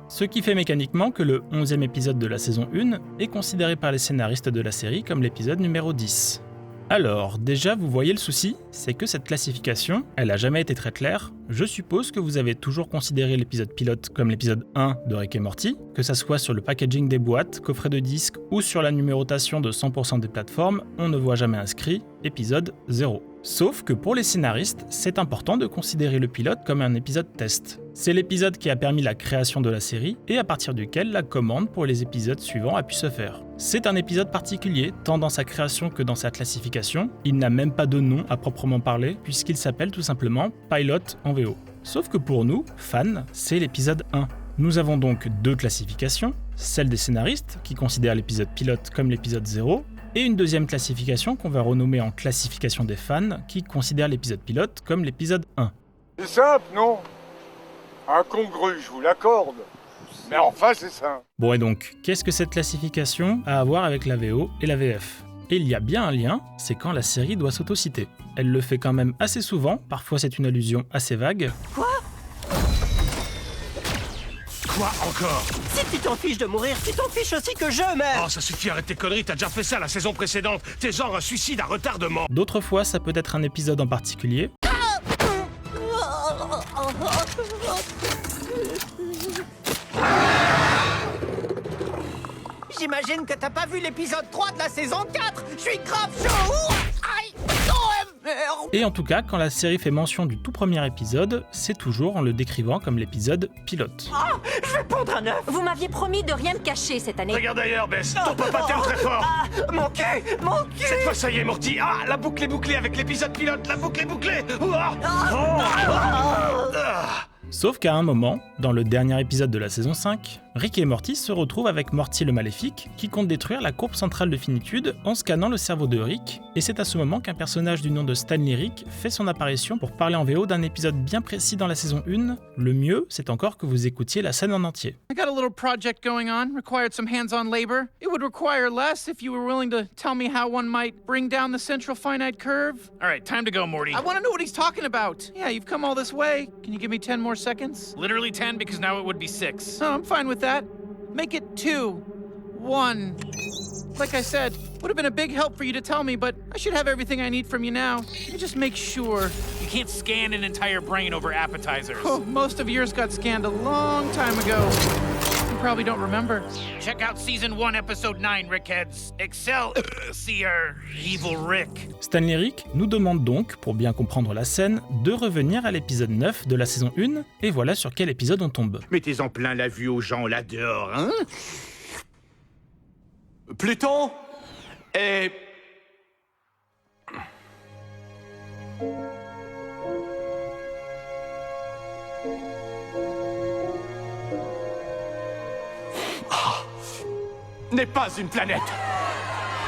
Speaker 1: Ce qui fait mécaniquement que le 11e épisode de la saison 1 est considéré par les scénaristes de la série comme l'épisode numéro 10. Alors, déjà, vous voyez le souci, c'est que cette classification, elle a jamais été très claire. Je suppose que vous avez toujours considéré l'épisode pilote comme l'épisode 1 de Rick et Morty, que ça soit sur le packaging des boîtes, coffrets de disques ou sur la numérotation de 100% des plateformes, on ne voit jamais inscrit épisode 0. Sauf que pour les scénaristes, c'est important de considérer le pilote comme un épisode test. C'est l'épisode qui a permis la création de la série et à partir duquel la commande pour les épisodes suivants a pu se faire. C'est un épisode particulier, tant dans sa création que dans sa classification. Il n'a même pas de nom à proprement parler, puisqu'il s'appelle tout simplement Pilot en VO. Sauf que pour nous, fans, c'est l'épisode 1. Nous avons donc 2 classifications, celle des scénaristes, qui considèrent l'épisode pilote comme l'épisode 0, et une deuxième classification qu'on va renommer en classification des fans, qui considère l'épisode pilote comme l'épisode 1.
Speaker 10: C'est simple, non? Incongru, je vous l'accorde. Mais enfin, c'est ça.
Speaker 1: Bon et donc, qu'est-ce que cette classification a à voir avec la VO et la VF ? Et il y a bien un lien, c'est quand la série doit s'autociter. Elle le fait quand même assez souvent, parfois c'est une allusion assez vague.
Speaker 6: Quoi
Speaker 2: encore?
Speaker 6: Si tu t'en fiches de mourir, tu t'en fiches aussi que je meurs.
Speaker 2: Oh, ça suffit, arrête tes conneries, t'as déjà fait ça la saison précédente. T'es genre un suicide à retardement.
Speaker 1: D'autres fois, ça peut être un épisode en particulier.
Speaker 18: J'imagine que t'as pas vu l'épisode 3 de la saison 4. Je suis grave chaud. Aïe. Merde.
Speaker 1: Et en tout cas, quand la série fait mention du tout premier épisode, c'est toujours en le décrivant comme l'épisode pilote.
Speaker 6: Ah, je vais pondre un œuf.
Speaker 21: Vous m'aviez promis de rien me cacher cette année.
Speaker 2: Regarde ailleurs, Bess, ton papa t'aime très fort.
Speaker 6: Ah, mon cul.
Speaker 2: Cette fois, ça y est, Morty. Ah, la boucle est bouclée avec l'épisode pilote, la boucle est bouclée.
Speaker 1: Sauf qu'à un moment, dans le dernier épisode de la saison 5, Rick et Morty se retrouvent avec Morty le Maléfique, qui compte détruire la courbe centrale de finitude en scannant le cerveau de Rick, et c'est à ce moment qu'un personnage du nom de Stanley Rick fait son apparition pour parler en VO d'un épisode bien précis dans la saison 1. Le mieux, c'est encore que vous écoutiez la scène en entier.
Speaker 16: I got a little project going on, required some hands-on labor. It would require less if you were willing to tell me how one might bring down the central finite curve.
Speaker 12: All right, time to go, Morty.
Speaker 16: I want to know what he's talking about. Yeah, you've come all this way. Can you give me 10 more seconds?
Speaker 12: Literally 10, because now it would be 6.
Speaker 16: No, I'm fine with that. Make it 2, 1. Like I said, would have been a big help for you to tell me, but I should have everything I need from you now. Let me just make sure.
Speaker 12: You can't scan an entire brain over appetizers.
Speaker 16: Oh, most of yours got scanned a long time ago. You probably don't remember.
Speaker 12: Check out Season 1, Episode 9, Rickheads. Excelsior, Evil Rick.
Speaker 1: Stanley Rick nous demande donc, pour bien comprendre la scène, de revenir à l'épisode 9 de la saison 1, et voilà sur quel épisode on tombe.
Speaker 10: Mettez-en plein la vue aux gens là dehors, hein?
Speaker 3: Pluton est... n'est pas une planète.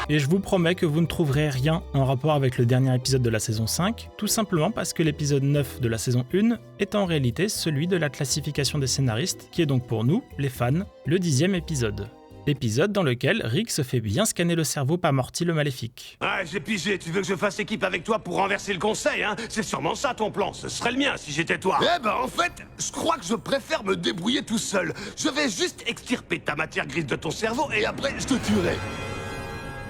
Speaker 1: Et je vous promets que vous ne trouverez rien en rapport avec le dernier épisode de la saison 5, tout simplement parce que l'épisode 9 de la saison 1 est en réalité celui de la classification des scénaristes, qui est donc pour nous, les fans, le 10e épisode. Épisode dans lequel Rick se fait bien scanner le cerveau par Morty le Maléfique.
Speaker 2: Ah, j'ai pigé, tu veux que je fasse équipe avec toi pour renverser le conseil, hein? C'est sûrement ça ton plan, ce serait le mien si j'étais toi. Eh ben en fait, je crois que je préfère me débrouiller tout seul. Je vais juste extirper ta matière grise de ton cerveau et après je te tuerai.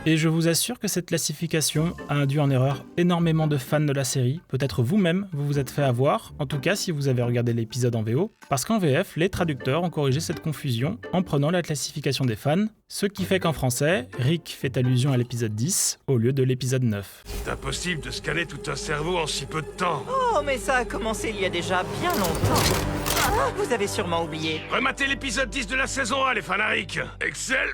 Speaker 1: Et je vous assure que cette classification a induit en erreur énormément de fans de la série. Peut-être vous-même, vous vous êtes fait avoir, en tout cas si vous avez regardé l'épisode en VO, parce qu'en VF, les traducteurs ont corrigé cette confusion en prenant la classification des fans, ce qui fait qu'en français, Rick fait allusion à l'épisode 10 au lieu de l'épisode 9.
Speaker 2: C'est impossible de scanner tout un cerveau en si peu de temps.
Speaker 6: Oh, mais ça a commencé il y a déjà bien longtemps. Vous avez sûrement oublié.
Speaker 2: Rematez l'épisode 10 de la saison 1, les fanariques. Excel,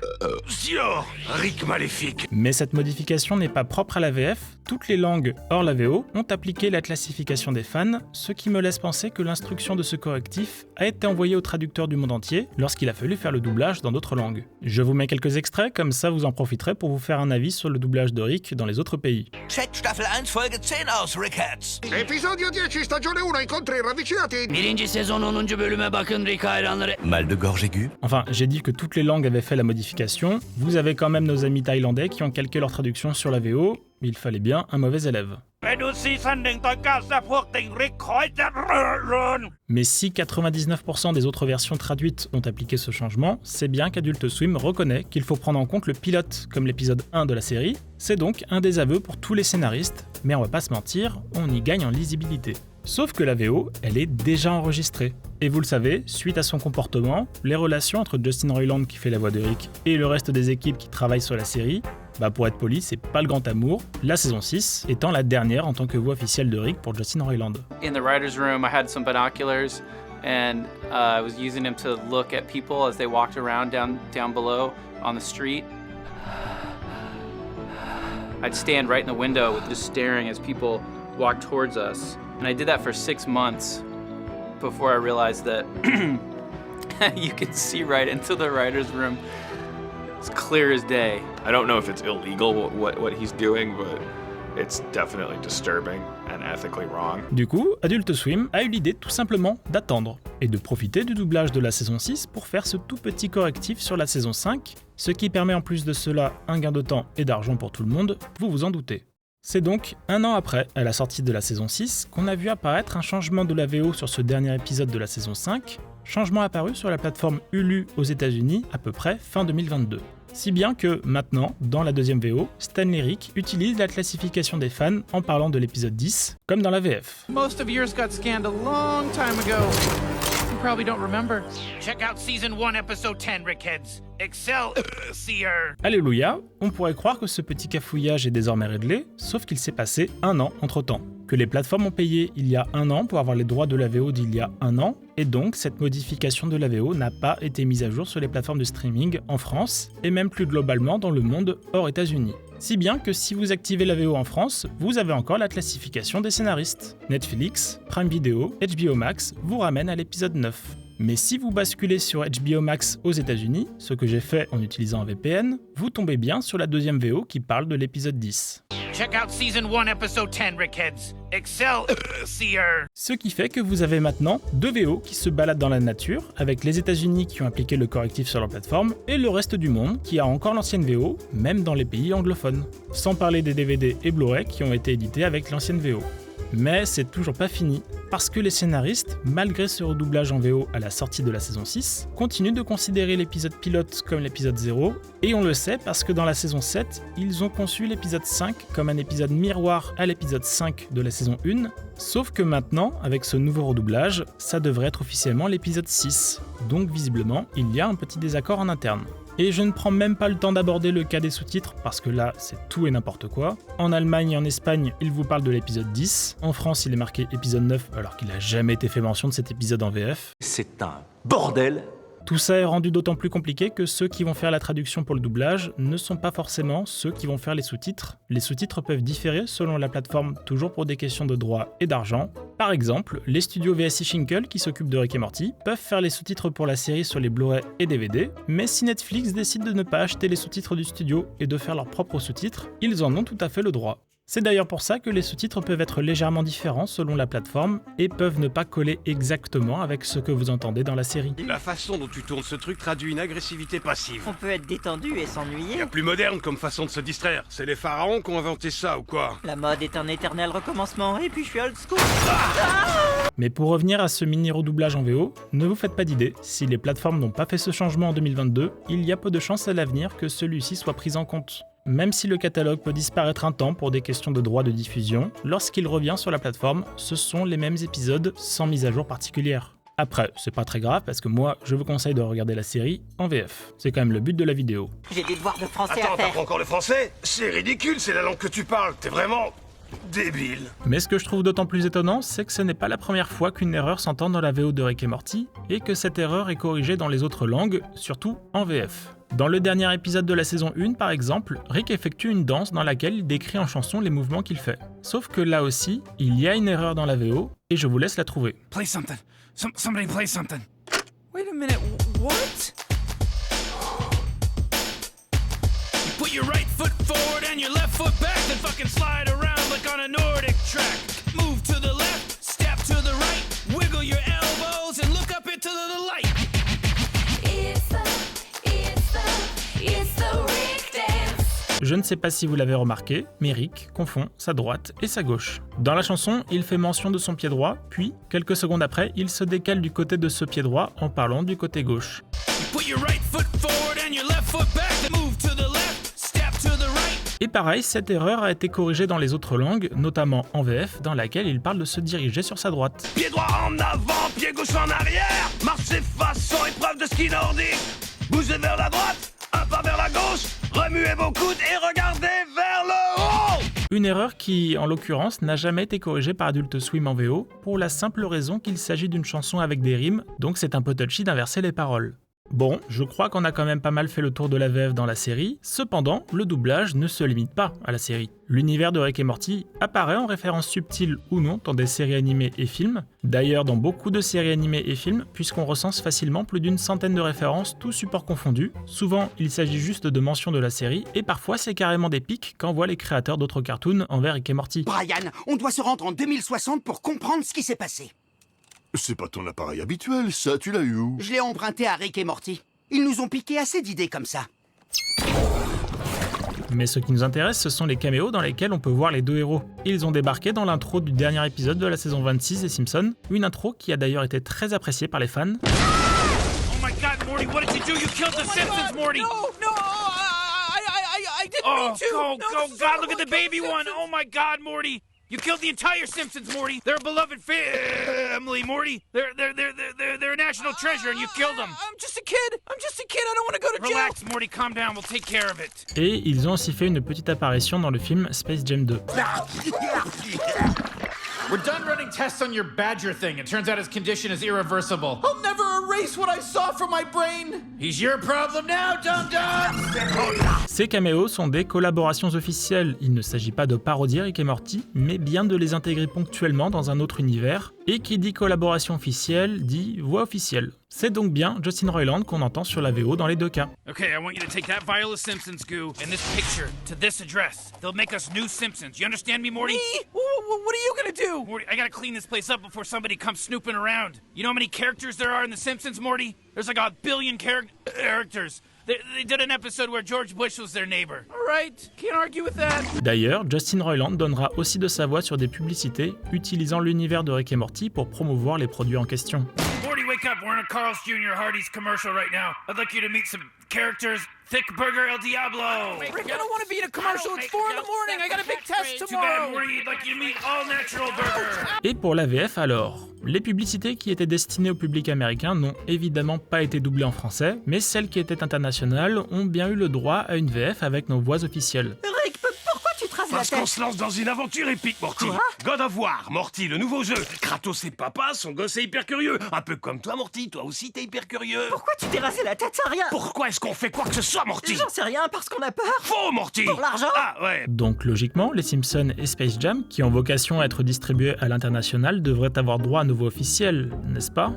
Speaker 2: Sior, Rick maléfique.
Speaker 1: Mais cette modification n'est pas propre à la VF, toutes les langues hors la VO ont appliqué la classification des fans, ce qui me laisse penser que l'instruction de ce correctif a été envoyée aux traducteurs du monde entier lorsqu'il a fallu faire le doublage dans d'autres langues. Je vous mets quelques extraits, comme ça vous en profiterez pour vous faire un avis sur le doublage de Rick dans les autres pays.
Speaker 4: Check Staffel 1 Folge 10 aus, Rickheads.
Speaker 10: Episodio 10, stagione 1, incontri ravvicinati.
Speaker 4: Birinci sezon 10. bölüme bakın Rick hayranları.
Speaker 15: Mal de gorge aiguë.
Speaker 1: Enfin, j'ai dit que toutes les langues avaient fait la modification, vous avez quand même nos amis thaïlandais qui ont calqué leur traduction sur la VO, il fallait bien un mauvais élève. Mais si 99% des autres versions traduites ont appliqué ce changement, c'est bien qu'Adult Swim reconnaît qu'il faut prendre en compte le pilote comme l'épisode 1 de la série, c'est donc un désaveu pour tous les scénaristes, mais on va pas se mentir, on y gagne en lisibilité. Sauf que la VO, elle est déjà enregistrée. Et vous le savez, suite à son comportement, les relations entre Justin Roiland qui fait la voix de Rick et le reste des équipes qui travaillent sur la série, pour être poli, c'est pas le grand amour, la saison 6 étant la dernière en tant que voix officielle de Rick pour Justin Roiland.
Speaker 16: In the writer's room, I had some binoculars and I was using them to look at people as they walked around down below on the street. I'd stand right in the window just staring as people walked towards us. And I did that for 6 months before I realized that you can see right into the writer's room. It's clear as day.
Speaker 7: I don't know if it's illegal what he's doing, but it's definitely disturbing and ethically wrong.
Speaker 1: Du coup, Adult Swim a eu l'idée tout simplement d'attendre et de profiter du doublage de la saison 6 pour faire ce tout petit correctif sur la saison 5, ce qui permet en plus de cela un gain de temps et d'argent pour tout le monde, vous vous en doutez. C'est donc un an après, à la sortie de la saison 6, qu'on a vu apparaître un changement de la VO sur ce dernier épisode de la saison 5, changement apparu sur la plateforme Hulu aux États-Unis à peu près fin 2022. Si bien que, maintenant, dans la deuxième VO, Stanley Rick utilise la classification des fans en parlant de l'épisode 10, comme dans la VF.
Speaker 16: Most of yours got scanned a long time ago. You probably don't remember.
Speaker 12: Check out season 1, episode 10, Rickheads. Excelsior!
Speaker 1: Alléluia, on pourrait croire que ce petit cafouillage est désormais réglé, sauf qu'il s'est passé un an entre-temps. Que les plateformes ont payé il y a un an pour avoir les droits de la VO d'il y a un an, et donc cette modification de la VO n'a pas été mise à jour sur les plateformes de streaming en France, et même plus globalement dans le monde hors États-Unis. Si bien que si vous activez la VO en France, vous avez encore la classification des scénaristes. Netflix, Prime Video, HBO Max vous ramènent à l'épisode 9. Mais si vous basculez sur HBO Max aux États-Unis, ce que j'ai fait en utilisant un VPN, vous tombez bien sur la deuxième VO qui parle de l'épisode 10.
Speaker 12: Check out season 1, episode 10, Rickheads. Excelsior!
Speaker 1: Ce qui fait que vous avez maintenant deux VO qui se baladent dans la nature, avec les États-Unis qui ont appliqué le correctif sur leur plateforme, et le reste du monde qui a encore l'ancienne VO, même dans les pays anglophones. Sans parler des DVD et Blu-ray qui ont été édités avec l'ancienne VO. Mais c'est toujours pas fini, parce que les scénaristes, malgré ce redoublage en VO à la sortie de la saison 6, continuent de considérer l'épisode pilote comme l'épisode 0, et on le sait parce que dans la saison 7, ils ont conçu l'épisode 5 comme un épisode miroir à l'épisode 5 de la saison 1, sauf que maintenant, avec ce nouveau redoublage, ça devrait être officiellement l'épisode 6, donc visiblement, il y a un petit désaccord en interne. Et je ne prends même pas le temps d'aborder le cas des sous-titres, parce que là, c'est tout et n'importe quoi. En Allemagne et en Espagne, il vous parle de l'épisode 10. En France, il est marqué épisode 9, alors qu'il n'a jamais été fait mention de cet épisode en VF.
Speaker 3: C'est un bordel!
Speaker 1: Tout ça est rendu d'autant plus compliqué que ceux qui vont faire la traduction pour le doublage ne sont pas forcément ceux qui vont faire les sous-titres. Les sous-titres peuvent différer selon la plateforme, toujours pour des questions de droit et d'argent. Par exemple, les studios VSI Schinkel qui s'occupent de Rick et Morty peuvent faire les sous-titres pour la série sur les Blu-ray et DVD, mais si Netflix décide de ne pas acheter les sous-titres du studio et de faire leurs propres sous-titres, ils en ont tout à fait le droit. C'est d'ailleurs pour ça que les sous-titres peuvent être légèrement différents selon la plateforme et peuvent ne pas coller exactement avec ce que vous entendez dans la série.
Speaker 2: La façon dont tu tournes ce truc traduit une agressivité passive.
Speaker 6: On peut être détendu et s'ennuyer.
Speaker 2: Y a plus moderne comme façon de se distraire. C'est les pharaons qui ont inventé ça ou quoi?
Speaker 6: La mode est un éternel recommencement et puis je suis old school.
Speaker 1: Mais pour revenir à ce mini redoublage en VO, ne vous faites pas d'idée, si les plateformes n'ont pas fait ce changement en 2022, il y a peu de chances à l'avenir que celui-ci soit pris en compte. Même si le catalogue peut disparaître un temps pour des questions de droit de diffusion, lorsqu'il revient sur la plateforme, ce sont les mêmes épisodes sans mise à jour particulière. Après, c'est pas très grave parce que moi, je vous conseille de regarder la série en VF. C'est quand même le but de la vidéo.
Speaker 6: J'ai des devoirs de français
Speaker 2: à faire.
Speaker 6: Attends,
Speaker 2: t'apprends encore le français? C'est ridicule, c'est la langue que tu parles, t'es vraiment... Débile.
Speaker 1: Mais ce que je trouve d'autant plus étonnant, c'est que ce n'est pas la première fois qu'une erreur s'entend dans la VO de Rick et Morty, et que cette erreur est corrigée dans les autres langues, surtout en VF. Dans le dernier épisode de la saison 1 par exemple, Rick effectue une danse dans laquelle il décrit en chanson les mouvements qu'il fait. Sauf que là aussi, il y a une erreur dans la VO, et je vous laisse la trouver.
Speaker 12: Play something. Somebody play something. Wait a minute, what? You put your right foot forward and your left foot back, then fucking slide around like on a Nordic track. Move to the left, step to the right, wiggle your elbows and look up into the light.
Speaker 21: It's the Rick Dance.
Speaker 1: Je ne sais pas si vous l'avez remarqué, mais Rick confond sa droite et sa gauche. Dans la chanson, il fait mention de son pied droit, puis, quelques secondes après, il se décale du côté de ce pied droit en parlant du côté gauche. Et pareil, cette erreur a été corrigée dans les autres langues, notamment en VF, dans laquelle il parle de se diriger sur sa droite.
Speaker 2: Pied droit en avant, pied gauche en arrière. Marchez façon épreuve de ski nordique. Bougez vers la droite, un pas vers la gauche. Remuez vos coudes et regardez vers le haut.
Speaker 1: Une erreur qui, en l'occurrence, n'a jamais été corrigée par Adult Swim en VO, pour la simple raison qu'il s'agit d'une chanson avec des rimes, donc c'est un peu touchy d'inverser les paroles. Bon, je crois qu'on a quand même pas mal fait le tour de la VF dans la série, cependant, le doublage ne se limite pas à la série. L'univers de Rick et Morty apparaît en référence subtile ou non dans des séries animées et films, d'ailleurs dans beaucoup de séries animées et films, puisqu'on recense facilement plus d'une centaine de références, tous supports confondus. Souvent, il s'agit juste de mentions de la série, et parfois c'est carrément des pics qu'envoient les créateurs d'autres cartoons envers Rick et Morty.
Speaker 8: Brian, on doit se rendre en 2060 pour comprendre ce qui s'est passé.
Speaker 15: C'est pas ton appareil habituel, ça, tu l'as eu où?
Speaker 8: Je l'ai emprunté à Rick et Morty. Ils nous ont piqué assez d'idées comme ça.
Speaker 1: Mais ce qui nous intéresse, ce sont les caméos dans lesquels on peut voir les deux héros. Ils ont débarqué dans l'intro du dernier épisode de la saison 26 des Simpsons, une intro qui a d'ailleurs été très appréciée par les fans.
Speaker 12: Oh my god, Morty, what did you do? You killed the Simpsons, Morty!
Speaker 11: No, I didn't mean to!
Speaker 12: Oh, God, look at the baby one! Oh my god, Morty! You killed the entire Simpsons, Morty! They're a beloved family, Morty! They're a national treasure, and you killed them!
Speaker 11: I'm just a kid! I don't want to go to jail!
Speaker 12: Relax, Morty, calm down, we'll take care of it.
Speaker 1: Et ils ont aussi fait une petite apparition dans le film Space Jam 2.
Speaker 12: We're done running tests on your Badger thing. It turns out his condition is irreversible.
Speaker 11: I'll never erase what I saw from my brain!
Speaker 12: He's your problem now, dum-dum!
Speaker 1: Ces caméos sont des collaborations officielles. Il ne s'agit pas de parodier Rick et Morty, mais bien de les intégrer ponctuellement dans un autre univers. Et qui dit collaboration officielle, dit voix officielle. C'est donc bien Justin Roiland qu'on entend sur la VO dans les deux cas.
Speaker 12: Okay, I want you to take that vial of Simpsons goo and this picture to this address. They'll make us new Simpsons. You understand me, Morty?
Speaker 11: Me? What are you gonna do?
Speaker 12: Morty, I gotta clean this place up before somebody comes snooping around. You know how many characters there are in The Simpsons, Morty? There's like 1 billion characters. They did an episode where George Bush was their neighbor.
Speaker 11: All right, can't argue with that.
Speaker 1: D'ailleurs, Justin Roiland donnera aussi de sa voix sur des publicités utilisant l'univers de Rick et Morty pour promouvoir les produits en question.
Speaker 12: Morty, wake up. We're in a Carl's Jr. Hardee's commercial right now. I'd like you to meet some characters. Thick Burger El Diablo.
Speaker 11: Rick, I don't want to be in a commercial. It's 4 in the morning. I got a big test
Speaker 12: Too
Speaker 11: tomorrow.
Speaker 12: bad, Morty. I'd like you to meet All Natural Burger.
Speaker 1: Et pour la VF alors, les publicités qui étaient destinées au public américain n'ont évidemment pas été doublées en français, mais celles qui étaient internationales ont bien eu le droit à une VF avec nos voix officielles.
Speaker 6: Rick, pourquoi tu te rases la
Speaker 2: Parce
Speaker 6: tête?
Speaker 2: qu'on se lance dans une aventure épique, Morty.
Speaker 6: Quoi?
Speaker 2: God of War, Morty, le nouveau jeu. Kratos et papa, son gosse est hyper curieux. Un peu comme toi, Morty, toi aussi t'es hyper curieux.
Speaker 6: Pourquoi tu t'es rasé la tête sans rien?
Speaker 2: Pourquoi est-ce qu'on fait quoi que ce soit, Morty?
Speaker 6: J'en sais rien, parce qu'on a peur.
Speaker 2: Faux, Morty.
Speaker 6: Pour l'argent?
Speaker 2: Ah, ouais.
Speaker 1: Donc logiquement, les Simpsons et Space Jam, qui ont vocation à être distribués à l'international, devraient avoir droit à un nouveau officiel, n'est-ce pas?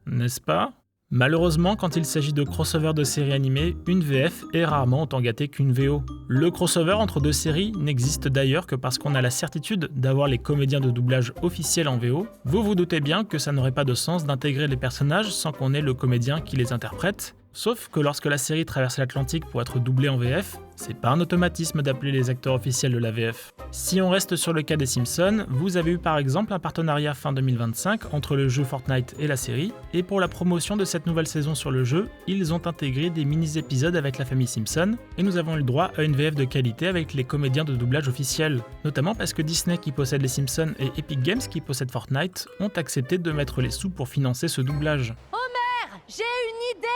Speaker 1: N'est-ce pas? Malheureusement, quand il s'agit de crossover de séries animées, une VF est rarement autant gâtée qu'une VO. Le crossover entre deux séries n'existe d'ailleurs que parce qu'on a la certitude d'avoir les comédiens de doublage officiels en VO. Vous vous doutez bien que ça n'aurait pas de sens d'intégrer les personnages sans qu'on ait le comédien qui les interprète. Sauf que lorsque la série traverse l'Atlantique pour être doublée en VF, c'est pas un automatisme d'appeler les acteurs officiels de la VF. Si on reste sur le cas des Simpsons, vous avez eu par exemple un partenariat fin 2025 entre le jeu Fortnite et la série, et pour la promotion de cette nouvelle saison sur le jeu, ils ont intégré des mini-épisodes avec la famille Simpson, et nous avons eu le droit à une VF de qualité avec les comédiens de doublage officiels. Notamment parce que Disney qui possède les Simpsons et Epic Games qui possède Fortnite ont accepté de mettre les sous pour financer ce doublage.
Speaker 13: Homer, j'ai une idée!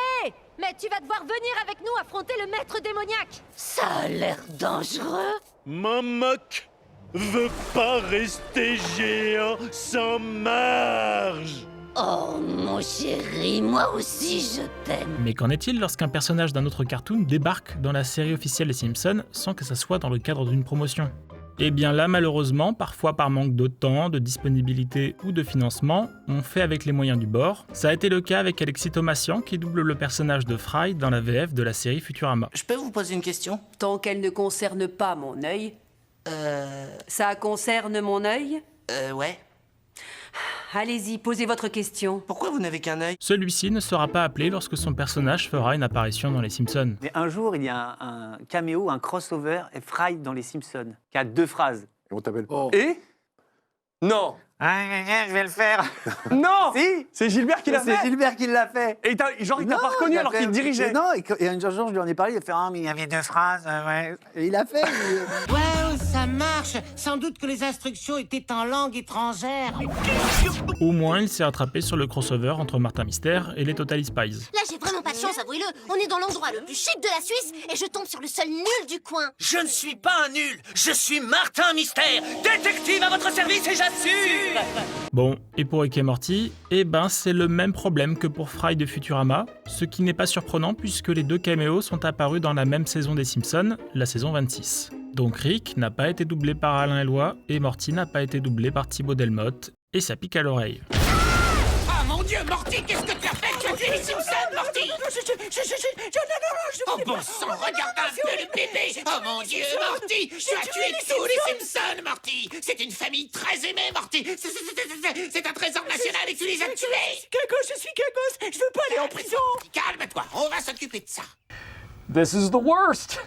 Speaker 13: Mais tu vas devoir venir avec nous affronter le maître démoniaque.
Speaker 11: Ça a l'air dangereux.
Speaker 2: Mamoc. veux pas rester géant sans marge.
Speaker 5: Oh, mon chéri, moi aussi je t'aime.
Speaker 1: Mais qu'en est-il lorsqu'un personnage d'un autre cartoon débarque dans la série officielle des Simpsons sans que ça soit dans le cadre d'une promotion? Eh bien là, malheureusement, parfois par manque de temps, de disponibilité ou de financement, on fait avec les moyens du bord. Ça a été le cas avec Alexis Thomasian qui double le personnage de Fry dans la VF de la série Futurama.
Speaker 9: Je peux vous poser une question?
Speaker 20: Tant qu'elle ne concerne pas mon œil. Ça concerne mon œil?
Speaker 9: Ouais.
Speaker 20: Allez-y, posez votre question.
Speaker 9: Pourquoi vous n'avez qu'un œil?
Speaker 1: Celui-ci ne sera pas appelé lorsque son personnage fera une apparition dans les Simpsons.
Speaker 23: Et un jour, il y a un caméo, un crossover, et Fry dans les Simpsons, qui a 2 phrases.
Speaker 10: Et on t'appelle
Speaker 23: Oh.
Speaker 10: Et Non.
Speaker 23: Je vais le faire.
Speaker 10: Non.
Speaker 23: Si.
Speaker 10: C'est Gilbert qui l'a fait.
Speaker 23: C'est Gilbert qui l'a fait.
Speaker 10: Et il t'a pas reconnu alors qu'il dirigeait.
Speaker 23: Non, et un jour, je lui en ai parlé, il a fait « Ah, mais il y avait 2 phrases, ouais. » Et il a fait.
Speaker 11: Ouais, ça marche. Sans doute que les instructions étaient en langue étrangère.
Speaker 1: Au moins, il s'est rattrapé sur le crossover entre Martin Mystère et les Totally Spies.
Speaker 5: Là, j'ai vraiment pas de chance, avouez-le. On est dans l'endroit le plus chic de la Suisse et je tombe sur le seul nul du coin.
Speaker 11: Je ne suis pas un nul. Je suis Martin Mystère, détective à votre service et j'assure.
Speaker 1: Bon, et pour Rick et Morty, eh ben c'est le même problème que pour Fry de Futurama, ce qui n'est pas surprenant puisque les 2 caméos sont apparus dans la même saison des Simpsons, la saison 26. Donc Rick n'a pas été doublé par Alain Eloi et Morty n'a pas été doublé par Thibaut Delmotte, et ça pique à l'oreille.
Speaker 11: Ah mon Dieu, Morty, qu'est-ce que tu as fait? Tu as tué les Simpsons, Morty? Oh bon sang, regarde un peu le bébé. Oh mon Dieu, Morty, tu as tué tous les Simpsons, Morty. C'est une famille très aimée, Morty. C'est un trésor national et tu les as tués. Cacos, je suis Cacos. Je veux pas aller en prison. Calme-toi, on va s'occuper de ça.
Speaker 10: This is the worst.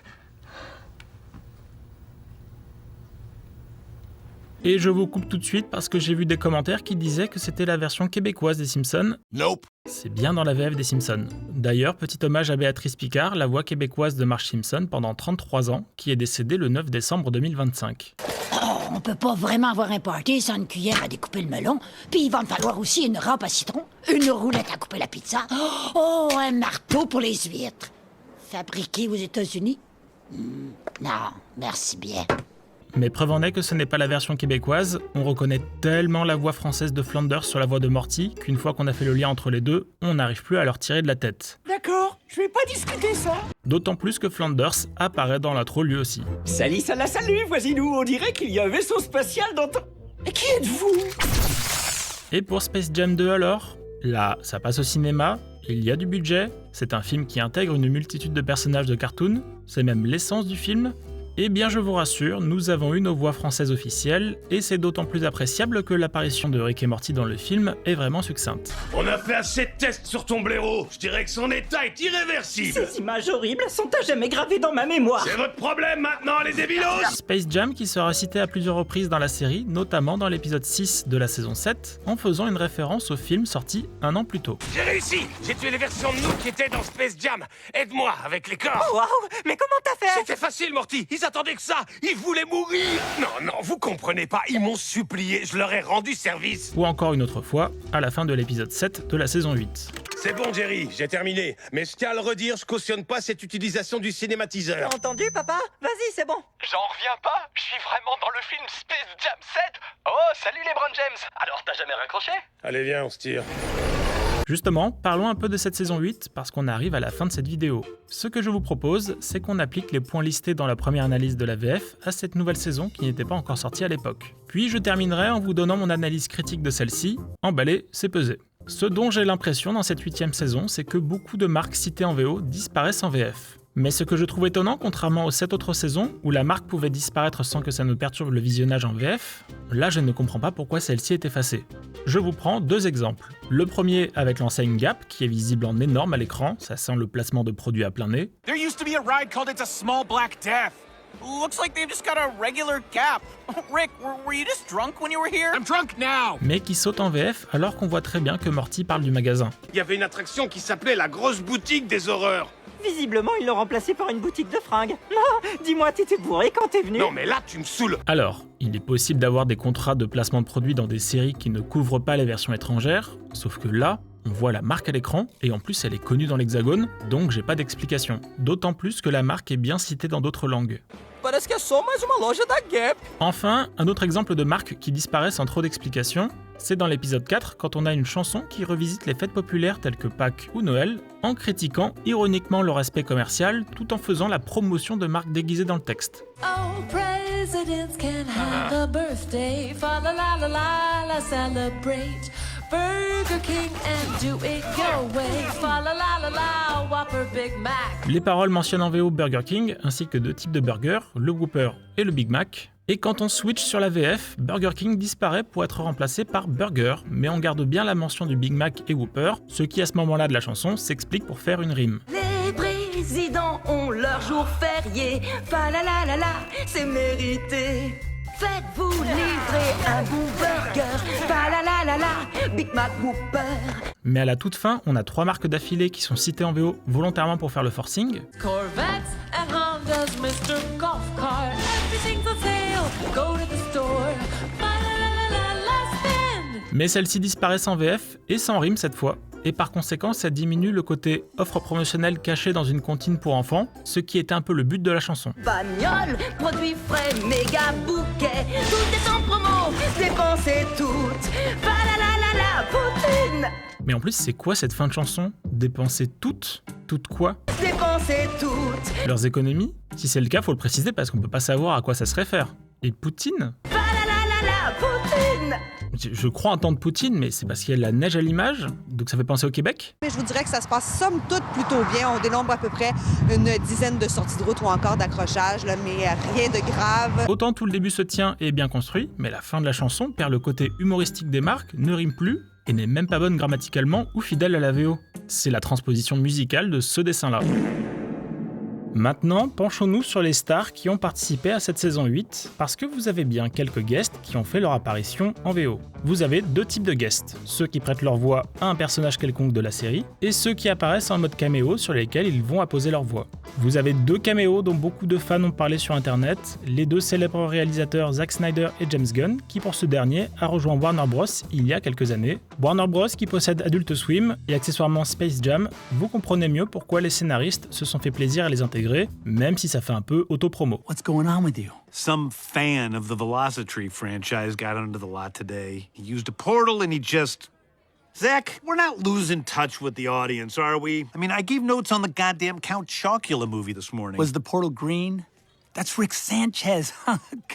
Speaker 1: Et je vous coupe tout de suite parce que j'ai vu des commentaires qui disaient que c'était la version québécoise des Simpsons.
Speaker 2: Nope.
Speaker 1: C'est bien dans la VF des Simpsons. D'ailleurs, petit hommage à Béatrice Picard, la voix québécoise de Marge Simpson pendant 33 ans, qui est décédée le 9 décembre 2025.
Speaker 5: Oh, on peut pas vraiment avoir un party sans une cuillère à découper le melon. Puis il va me falloir aussi une râpe à citron, une roulette à couper la pizza. Oh, un marteau pour les huîtres. Fabriqué aux États-Unis? Non, merci bien.
Speaker 1: Mais preuve en est que ce n'est pas la version québécoise, on reconnaît tellement la voix française de Flanders sur la voix de Morty qu'une fois qu'on a fait le lien entre les deux, on n'arrive plus à leur tirer de la tête.
Speaker 11: D'accord, je vais pas discuter ça.
Speaker 1: D'autant plus que Flanders apparaît dans l'intro lui aussi.
Speaker 11: Salut, voisinou, on dirait qu'il y a un vaisseau spatial dans ton... Qui êtes-vous?
Speaker 1: Et pour Space Jam 2 alors? Là, ça passe au cinéma, il y a du budget, c'est un film qui intègre une multitude de personnages de cartoon, c'est même l'essence du film. Eh bien je vous rassure, nous avons eu nos voix françaises officielles, et c'est d'autant plus appréciable que l'apparition de Rick et Morty dans le film est vraiment succincte.
Speaker 2: On a fait assez de tests sur ton blaireau. Je dirais que son état est irréversible.
Speaker 11: Ces images horribles sont à jamais gravées dans ma mémoire.
Speaker 2: C'est votre problème maintenant, les débilos.
Speaker 1: Space Jam qui sera cité à plusieurs reprises dans la série, notamment dans l'épisode 6 de la saison 7, en faisant une référence au film sorti un an plus tôt.
Speaker 2: J'ai réussi. J'ai tué les versions de nous qui étaient dans Space Jam. Aide-moi avec les corps.
Speaker 11: Oh, waouh, mais comment t'as fait?
Speaker 2: C'était facile, Morty. Ils attendaient que ça. Ils voulaient mourir. Non, vous comprenez pas. Ils m'ont supplié. Je leur ai rendu service.
Speaker 1: Ou encore une autre fois, à la fin de l'épisode 7 de la saison 8.
Speaker 2: C'est bon, Jerry. J'ai terminé. Mais je tiens à le redire, je cautionne pas cette utilisation du cinématiseur.
Speaker 6: T'as entendu, papa? Vas-y, c'est bon.
Speaker 3: J'en reviens pas. Je suis vraiment dans le film Space Jam 7. Oh, salut les LeBron James. Alors, t'as jamais raccroché?
Speaker 2: Allez, viens, on se tire.
Speaker 1: Justement, parlons un peu de cette saison 8 parce qu'on arrive à la fin de cette vidéo. Ce que je vous propose, c'est qu'on applique les points listés dans la première analyse de la VF à cette nouvelle saison qui n'était pas encore sortie à l'époque. Puis je terminerai en vous donnant mon analyse critique de celle-ci. Emballé, c'est pesé. Ce dont j'ai l'impression dans cette 8ème saison, c'est que beaucoup de marques citées en VO disparaissent en VF. Mais ce que je trouve étonnant, contrairement aux 7 autres saisons, où la marque pouvait disparaître sans que ça ne perturbe le visionnage en VF, là je ne comprends pas pourquoi celle-ci est effacée. Je vous prends 2 exemples. Le premier avec l'enseigne Gap, qui est visible en énorme à l'écran, ça sent le placement de produits à plein nez.
Speaker 3: There used to be a ride called It's a Small Black Death. Looks like they've just got a regular Gap. Rick, were you just drunk when you were here? I'm drunk now.
Speaker 1: Mais qui saute en VF alors qu'on voit très bien que Morty parle du magasin.
Speaker 2: Il y avait une attraction qui s'appelait la grosse boutique des horreurs.
Speaker 6: Visiblement, ils l'ont remplacé par une boutique de fringues. Non, dis-moi, t'étais bourré quand t'es venu.
Speaker 2: Non, mais là, tu me saoules.
Speaker 1: Alors, il est possible d'avoir des contrats de placement de produits dans des séries qui ne couvrent pas les versions étrangères, sauf que là, On voit la marque à l'écran, et en plus elle est connue dans l'Hexagone, donc j'ai pas d'explication. D'autant plus que la marque est bien citée dans d'autres langues.
Speaker 12: Parece que é só mais uma loja da Gap.
Speaker 1: Enfin, un autre exemple de marque qui disparaît sans trop d'explications, c'est dans l'épisode 4 quand on a une chanson qui revisite les fêtes populaires telles que Pâques ou Noël, en critiquant ironiquement leur aspect commercial tout en faisant la promotion de marques déguisées dans le texte.
Speaker 21: Oh, presidents can have a birthday, fa la la la la la celebrate. Burger King and do it your way, fa la la la la Whopper Big Mac.
Speaker 1: Les paroles mentionnent en VO Burger King ainsi que deux types de burgers, le Whopper et le Big Mac. Et quand on switch sur la VF, Burger King disparaît pour être remplacé par Burger, mais on garde bien la mention du Big Mac et Whopper, ce qui à ce moment-là de la chanson s'explique pour faire une rime.
Speaker 21: Les présidents ont leur jour férié, fa la la la la, c'est mérité. Faites-vous livrer un bon burger, fa la la la la, Big Mac Whopper.
Speaker 1: Mais à la toute fin, on a 3 marques d'affilée qui sont citées en VO volontairement pour faire le forcing.
Speaker 21: Corvettes and Hondas, Mr. Golf Cart, everything's on sale, go to the store, fa la la la la la spend.
Speaker 1: Mais celles-ci disparaissent en VF et sans rime cette fois. Et par conséquent, ça diminue le côté offre promotionnelle cachée dans une comptine pour enfants, ce qui était un peu le but de la chanson.
Speaker 21: Bagnole, produits frais, méga bouquet, tout est en promo, dépensez toutes, fa la la la la, poutine.
Speaker 1: Mais en plus, c'est quoi cette fin de chanson? Dépenser toutes? Toutes quoi?
Speaker 21: Dépensez toutes.
Speaker 1: Leurs économies? Si c'est le cas, faut le préciser parce qu'on peut pas savoir à quoi ça se réfère. Et Poutine?
Speaker 21: Fa la la la la, poutine.
Speaker 1: Je crois entendre Poutine, mais c'est parce qu'il y a de la neige à l'image, donc ça fait penser au Québec.
Speaker 14: Mais je vous dirais que ça se passe somme toute plutôt bien. On dénombre à peu près une dizaine de sorties de route ou encore d'accrochages, mais rien de grave.
Speaker 1: Autant tout le début se tient et est bien construit, mais la fin de la chanson perd le côté humoristique des marques, ne rime plus, et n'est même pas bonne grammaticalement ou fidèle à la VO. C'est la transposition musicale de ce dessin-là. Maintenant, penchons-nous sur les stars qui ont participé à cette saison 8, parce que vous avez bien quelques guests qui ont fait leur apparition en VO. Vous avez 2 types de guests, ceux qui prêtent leur voix à un personnage quelconque de la série, et ceux qui apparaissent en mode caméo sur lesquels ils vont apposer leur voix. Vous avez 2 caméos dont beaucoup de fans ont parlé sur internet, les 2 célèbres réalisateurs Zack Snyder et James Gunn, qui pour ce dernier a rejoint Warner Bros il y a quelques années. Warner Bros qui possède Adult Swim et accessoirement Space Jam, vous comprenez mieux pourquoi les scénaristes se sont fait plaisir à les intégrer, même si ça fait un peu auto-promo.
Speaker 19: What's going on with you? Some fan of the Velocitree franchise got onto the lot today. He used a portal and he just... Zach, we're not losing touch with the audience, are we? I mean, I gave notes on the goddamn Count Chocula movie this morning.
Speaker 22: Was the portal green? That's Rick Sanchez,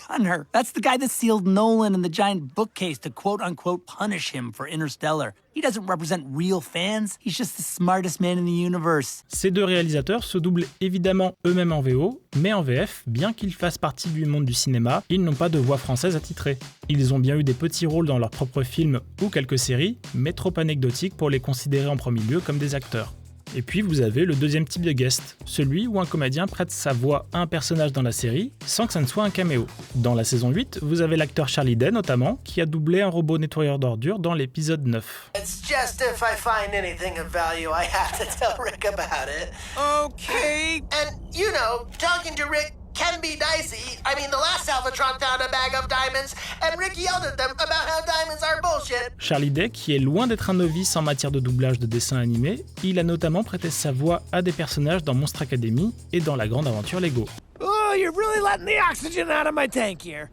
Speaker 22: Gunner. That's the guy that sealed Nolan in the giant bookcase to quote-unquote punish him for Interstellar. He doesn't represent real fans. He's just the smartest man in the universe.
Speaker 1: Ces 2 réalisateurs se doublent évidemment eux-mêmes en VO, mais en VF, bien qu'ils fassent partie du monde du cinéma, ils n'ont pas de voix française attitrée. Ils ont bien eu des petits rôles dans leurs propres films ou quelques séries, mais trop anecdotiques pour les considérer en premier lieu comme des acteurs. Et puis vous avez le deuxième type de guest, celui où un comédien prête sa voix à un personnage dans la série sans que ça ne soit un caméo. Dans la saison 8, vous avez l'acteur Charlie Day notamment, qui a doublé un robot nettoyeur d'ordures dans l'épisode 9.
Speaker 11: It's just if I find anything of value, I have to tell Rick about it. Okay. And, you know, talking to Rick can be dicey. I mean, the last Salvatron found a bag of diamonds, and Rick yelled at them about how diamonds are bullshit.
Speaker 1: Charlie Day, qui est loin d'être un novice en matière de doublage de dessins animés, il a notamment prêté sa voix à des personnages dans Monstre Academy et dans La Grande Aventure Lego.
Speaker 11: Oh, you're really letting the oxygen out of my tank here.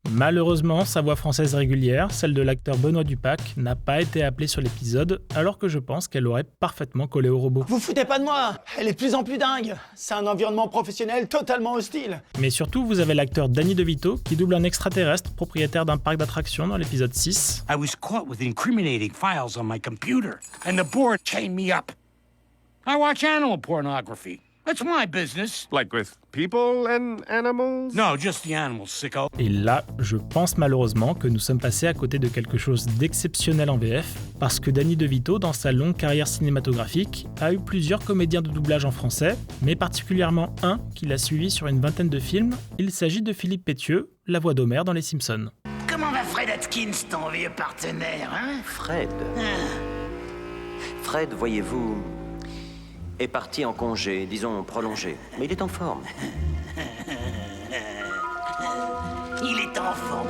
Speaker 1: Malheureusement, sa voix française régulière, celle de l'acteur Benoît Dupac, n'a pas été appelée sur l'épisode, alors que je pense qu'elle aurait parfaitement collé au robot.
Speaker 24: Vous foutez pas de moi, elle est de plus en plus dingue. C'est un environnement professionnel totalement hostile.
Speaker 1: Mais surtout, vous avez l'acteur Danny DeVito qui double un extraterrestre propriétaire d'un parc d'attractions dans l'épisode 6.
Speaker 25: I was caught with incriminating files on my computer, and the board chained me up. I watch animal pornography. That's my business.
Speaker 7: Like with people and animals?
Speaker 25: No, just the animals, sicko.
Speaker 1: Et là, je pense malheureusement que nous sommes passés à côté de quelque chose d'exceptionnel en VF, parce que Danny DeVito, dans sa longue carrière cinématographique, a eu plusieurs comédiens de doublage en français, mais particulièrement un qu'il a suivi sur une vingtaine de films. Il s'agit de Philippe Pétieux, la voix d'Homer dans Les Simpsons.
Speaker 11: Comment va Fred Atkins, ton vieux partenaire, hein?
Speaker 26: Fred. Fred, voyez-vous, est parti en congé, disons prolongé. Mais il est en forme.
Speaker 11: Il est en forme.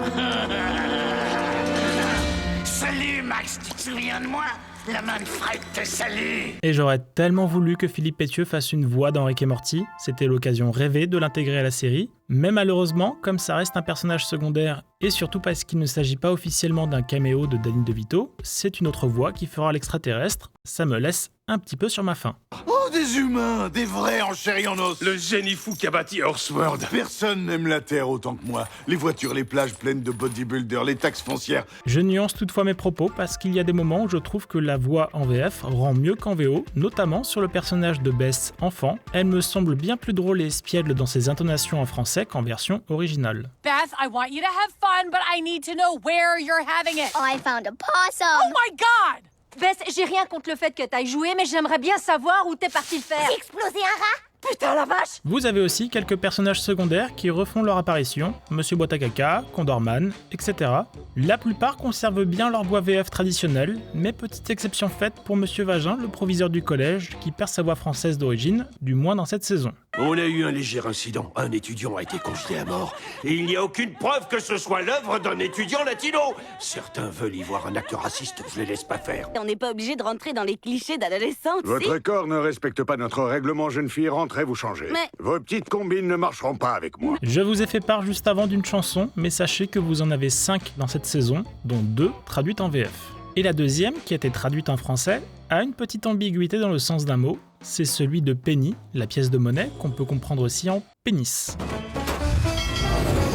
Speaker 11: Salut, Max Bess, tu te souviens de moi? La main de Fred te salue.
Speaker 1: Et j'aurais tellement voulu que Philippe Pétieux fasse une voix dans Rick et Morty, c'était l'occasion rêvée de l'intégrer à la série, mais malheureusement, comme ça reste un personnage secondaire, et surtout parce qu'il ne s'agit pas officiellement d'un caméo de Danny DeVito, c'est une autre voix qui fera l'extraterrestre, ça me laisse un petit peu sur ma faim.
Speaker 2: Oh, des humains, des vrais en chair et en os.
Speaker 10: Le génie fou qui a bâti Earthworld.
Speaker 2: Personne n'aime la Terre autant que moi. Les voitures, les plages pleines de bodybuilders, les taxes foncières.
Speaker 1: Je nuance toutefois mes propos parce qu'il y a des moments où je trouve que la voix en VF rend mieux qu'en VO, notamment sur le personnage de Bess enfant. Elle me semble bien plus drôle et espiègle dans ses intonations en français qu'en version originale.
Speaker 4: Beth, I want you to have fun, but I need to know where you're having it.
Speaker 8: I found a possum.
Speaker 4: Oh my God!
Speaker 13: Bess, j'ai rien contre le fait que t'ailles jouer, mais j'aimerais bien savoir où t'es parti le faire.
Speaker 8: Exploser un rat?
Speaker 13: Putain la vache!
Speaker 1: Vous avez aussi quelques personnages secondaires qui refont leur apparition, Monsieur Boîte à Caca, Condorman, etc. La plupart conservent bien leur voix VF traditionnelle, mais petite exception faite pour Monsieur Vagin, le proviseur du collège, qui perd sa voix française d'origine, du moins dans cette saison.
Speaker 10: On a eu un léger incident. Un étudiant a été congelé à mort. Et il n'y a aucune preuve que ce soit l'œuvre d'un étudiant latino. Certains veulent y voir un acte raciste, je les laisse pas faire.
Speaker 21: On n'est pas obligé de rentrer dans les clichés d'adolescente,
Speaker 15: Votre corps ne respecte pas notre règlement, jeune fille. Rentrez, vous changez.
Speaker 21: Mais-
Speaker 15: Vos petites combines ne marcheront pas avec moi.
Speaker 1: Je vous ai fait part juste avant d'une chanson, mais sachez que vous en avez 5 dans cette saison, dont 2 traduites en VF. Et la deuxième, qui a été traduite en français, a une petite ambiguïté dans le sens d'un mot, c'est celui de penny, la pièce de monnaie, qu'on peut comprendre aussi en pénis.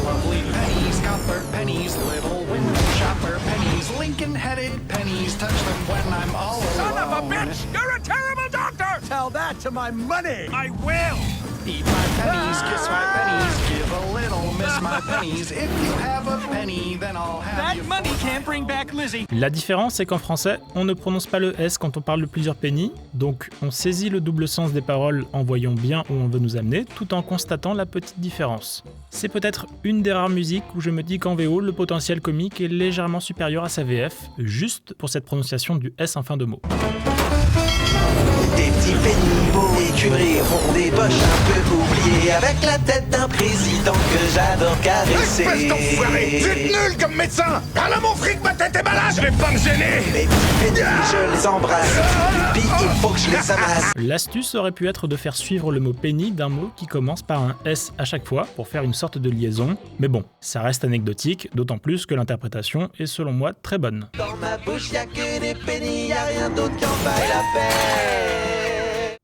Speaker 12: Lovely pennies, copper pennies, little window shopper pennies, Lincoln-headed pennies, touch them when I'm all alone.
Speaker 10: Son of a bitch! You're a terrible doctor!
Speaker 12: Tell that to my money! I will! Eat my pennies, kiss my pennies, give a little, miss my pennies. If you have a penny, then I'll have you. That money can't bring back Lizzie.
Speaker 1: La différence, c'est qu'en français, on ne prononce pas le S quand on parle de plusieurs pennies, donc on saisit le double sens des paroles en voyant bien où on veut nous amener, tout en constatant la petite différence. C'est peut-être une des rares musiques où je me dis qu'en VO, le potentiel comique est légèrement supérieur à sa VF, juste pour cette prononciation du S en fin de mot.
Speaker 16: Des petits pennies beaux et curés font des poches un peu oubliées avec la tête d'un président que j'adore caresser.
Speaker 10: Espèce d'enfoiré! Vous êtes nul comme médecin! Parle à mon fric, ma tête est malade! Je vais pas me gêner!
Speaker 16: Mes petits pennies, je les embrasse. Puis il faut que je les amasse.
Speaker 1: L'astuce aurait pu être de faire suivre le mot penny d'un mot qui commence par un S à chaque fois pour faire une sorte de liaison, mais bon, ça reste anecdotique, d'autant plus que l'interprétation est selon moi très bonne.
Speaker 16: Dans ma bouche, y'a que des pennies, y'a rien d'autre qui en vaille la peine.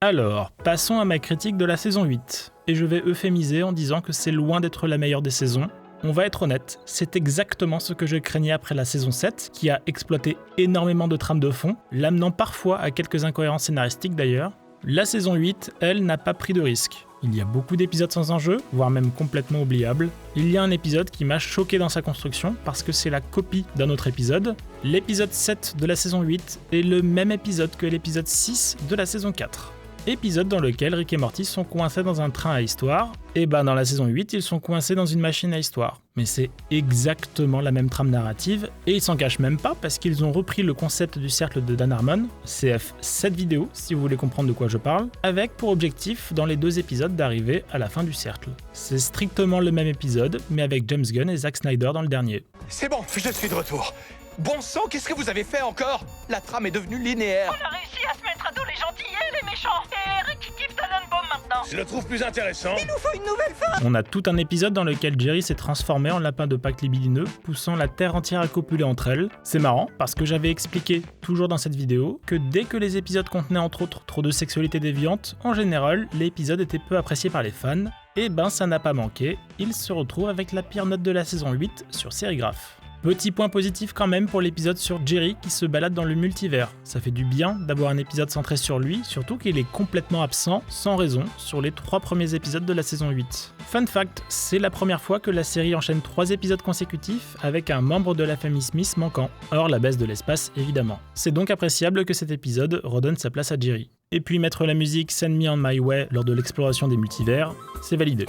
Speaker 1: Alors, passons à ma critique de la saison 8, et je vais euphémiser en disant que c'est loin d'être la meilleure des saisons. On va être honnête, c'est exactement ce que je craignais après la saison 7, qui a exploité énormément de trames de fond, l'amenant parfois à quelques incohérences scénaristiques d'ailleurs. La saison 8, elle, n'a pas pris de risque. Il y a beaucoup d'épisodes sans enjeu, voire même complètement oubliables. Il y a un épisode qui m'a choqué dans sa construction parce que c'est la copie d'un autre épisode. L'épisode 7 de la saison 8 est le même épisode que l'épisode 6 de la saison 4. Épisode dans lequel Rick et Morty sont coincés dans un train à histoire, et ben dans la saison 8, ils sont coincés dans une machine à histoire. Mais c'est exactement la même trame narrative, et ils s'en cachent même pas parce qu'ils ont repris le concept du cercle de Dan Harmon, CF cette vidéo si vous voulez comprendre de quoi je parle, avec pour objectif dans les 2 épisodes d'arriver à la fin du cercle. C'est strictement le même épisode, mais avec James Gunn et Zack Snyder dans le dernier.
Speaker 3: C'est bon, je suis de retour. Bon sang, qu'est-ce que vous avez fait encore? La trame est devenue linéaire.
Speaker 21: On a réussi à se mettre à dos les gentils et les méchants. Et Eric kiffe Tannenbaum maintenant.
Speaker 10: Je le trouve plus intéressant.
Speaker 21: Il nous faut une nouvelle fin.
Speaker 1: On a tout un épisode dans lequel Jerry s'est transformé en lapin de Pâques libidineux, poussant la terre entière à copuler entre elles. C'est marrant, parce que j'avais expliqué, toujours dans cette vidéo, que dès que les épisodes contenaient entre autres trop de sexualité déviante, en général, l'épisode était peu apprécié par les fans. Et ben ça n'a pas manqué, il se retrouve avec la pire note de la saison 8 sur Serigraph. Petit point positif quand même pour l'épisode sur Jerry qui se balade dans le multivers. Ça fait du bien d'avoir un épisode centré sur lui, surtout qu'il est complètement absent, sans raison, sur les 3 premiers épisodes de la saison 8. Fun fact, c'est la première fois que la série enchaîne 3 épisodes consécutifs avec un membre de la famille Smith manquant, hors la baisse de l'espace évidemment. C'est donc appréciable que cet épisode redonne sa place à Jerry. Et puis mettre la musique Send Me On My Way lors de l'exploration des multivers, c'est validé.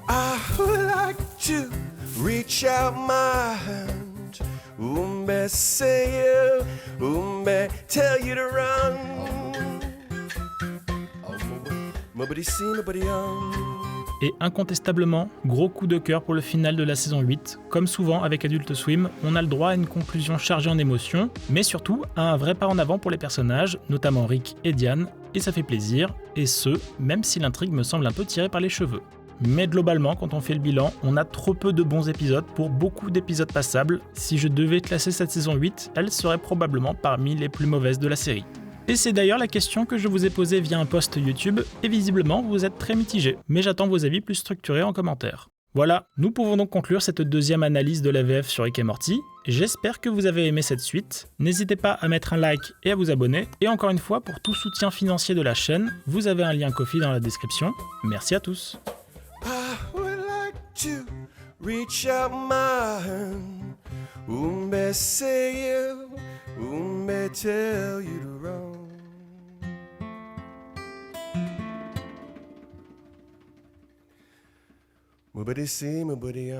Speaker 17: I would like to reach out my hand. Umbe say you, Umbe tell you to run. Nobody see, nobody on.
Speaker 1: Et incontestablement, gros coup de cœur pour le final de la saison 8. Comme souvent avec Adult Swim, on a le droit à une conclusion chargée en émotions, mais surtout à un vrai pas en avant pour les personnages, notamment Rick et Diane, et ça fait plaisir, et ce, même si l'intrigue me semble un peu tirée par les cheveux. Mais globalement, quand on fait le bilan, on a trop peu de bons épisodes pour beaucoup d'épisodes passables. Si je devais classer cette saison 8, elle serait probablement parmi les plus mauvaises de la série. Et c'est d'ailleurs la question que je vous ai posée via un post YouTube, et visiblement vous êtes très mitigés, mais j'attends vos avis plus structurés en commentaire. Voilà, nous pouvons donc conclure cette deuxième analyse de la VF sur Rick et Morty. J'espère que vous avez aimé cette suite. N'hésitez pas à mettre un like et à vous abonner. Et encore une fois, pour tout soutien financier de la chaîne, vous avez un lien Ko-fi dans la description. Merci à tous.
Speaker 17: I would like to reach out my hand, say you, tell you to run. My buddy see, my buddy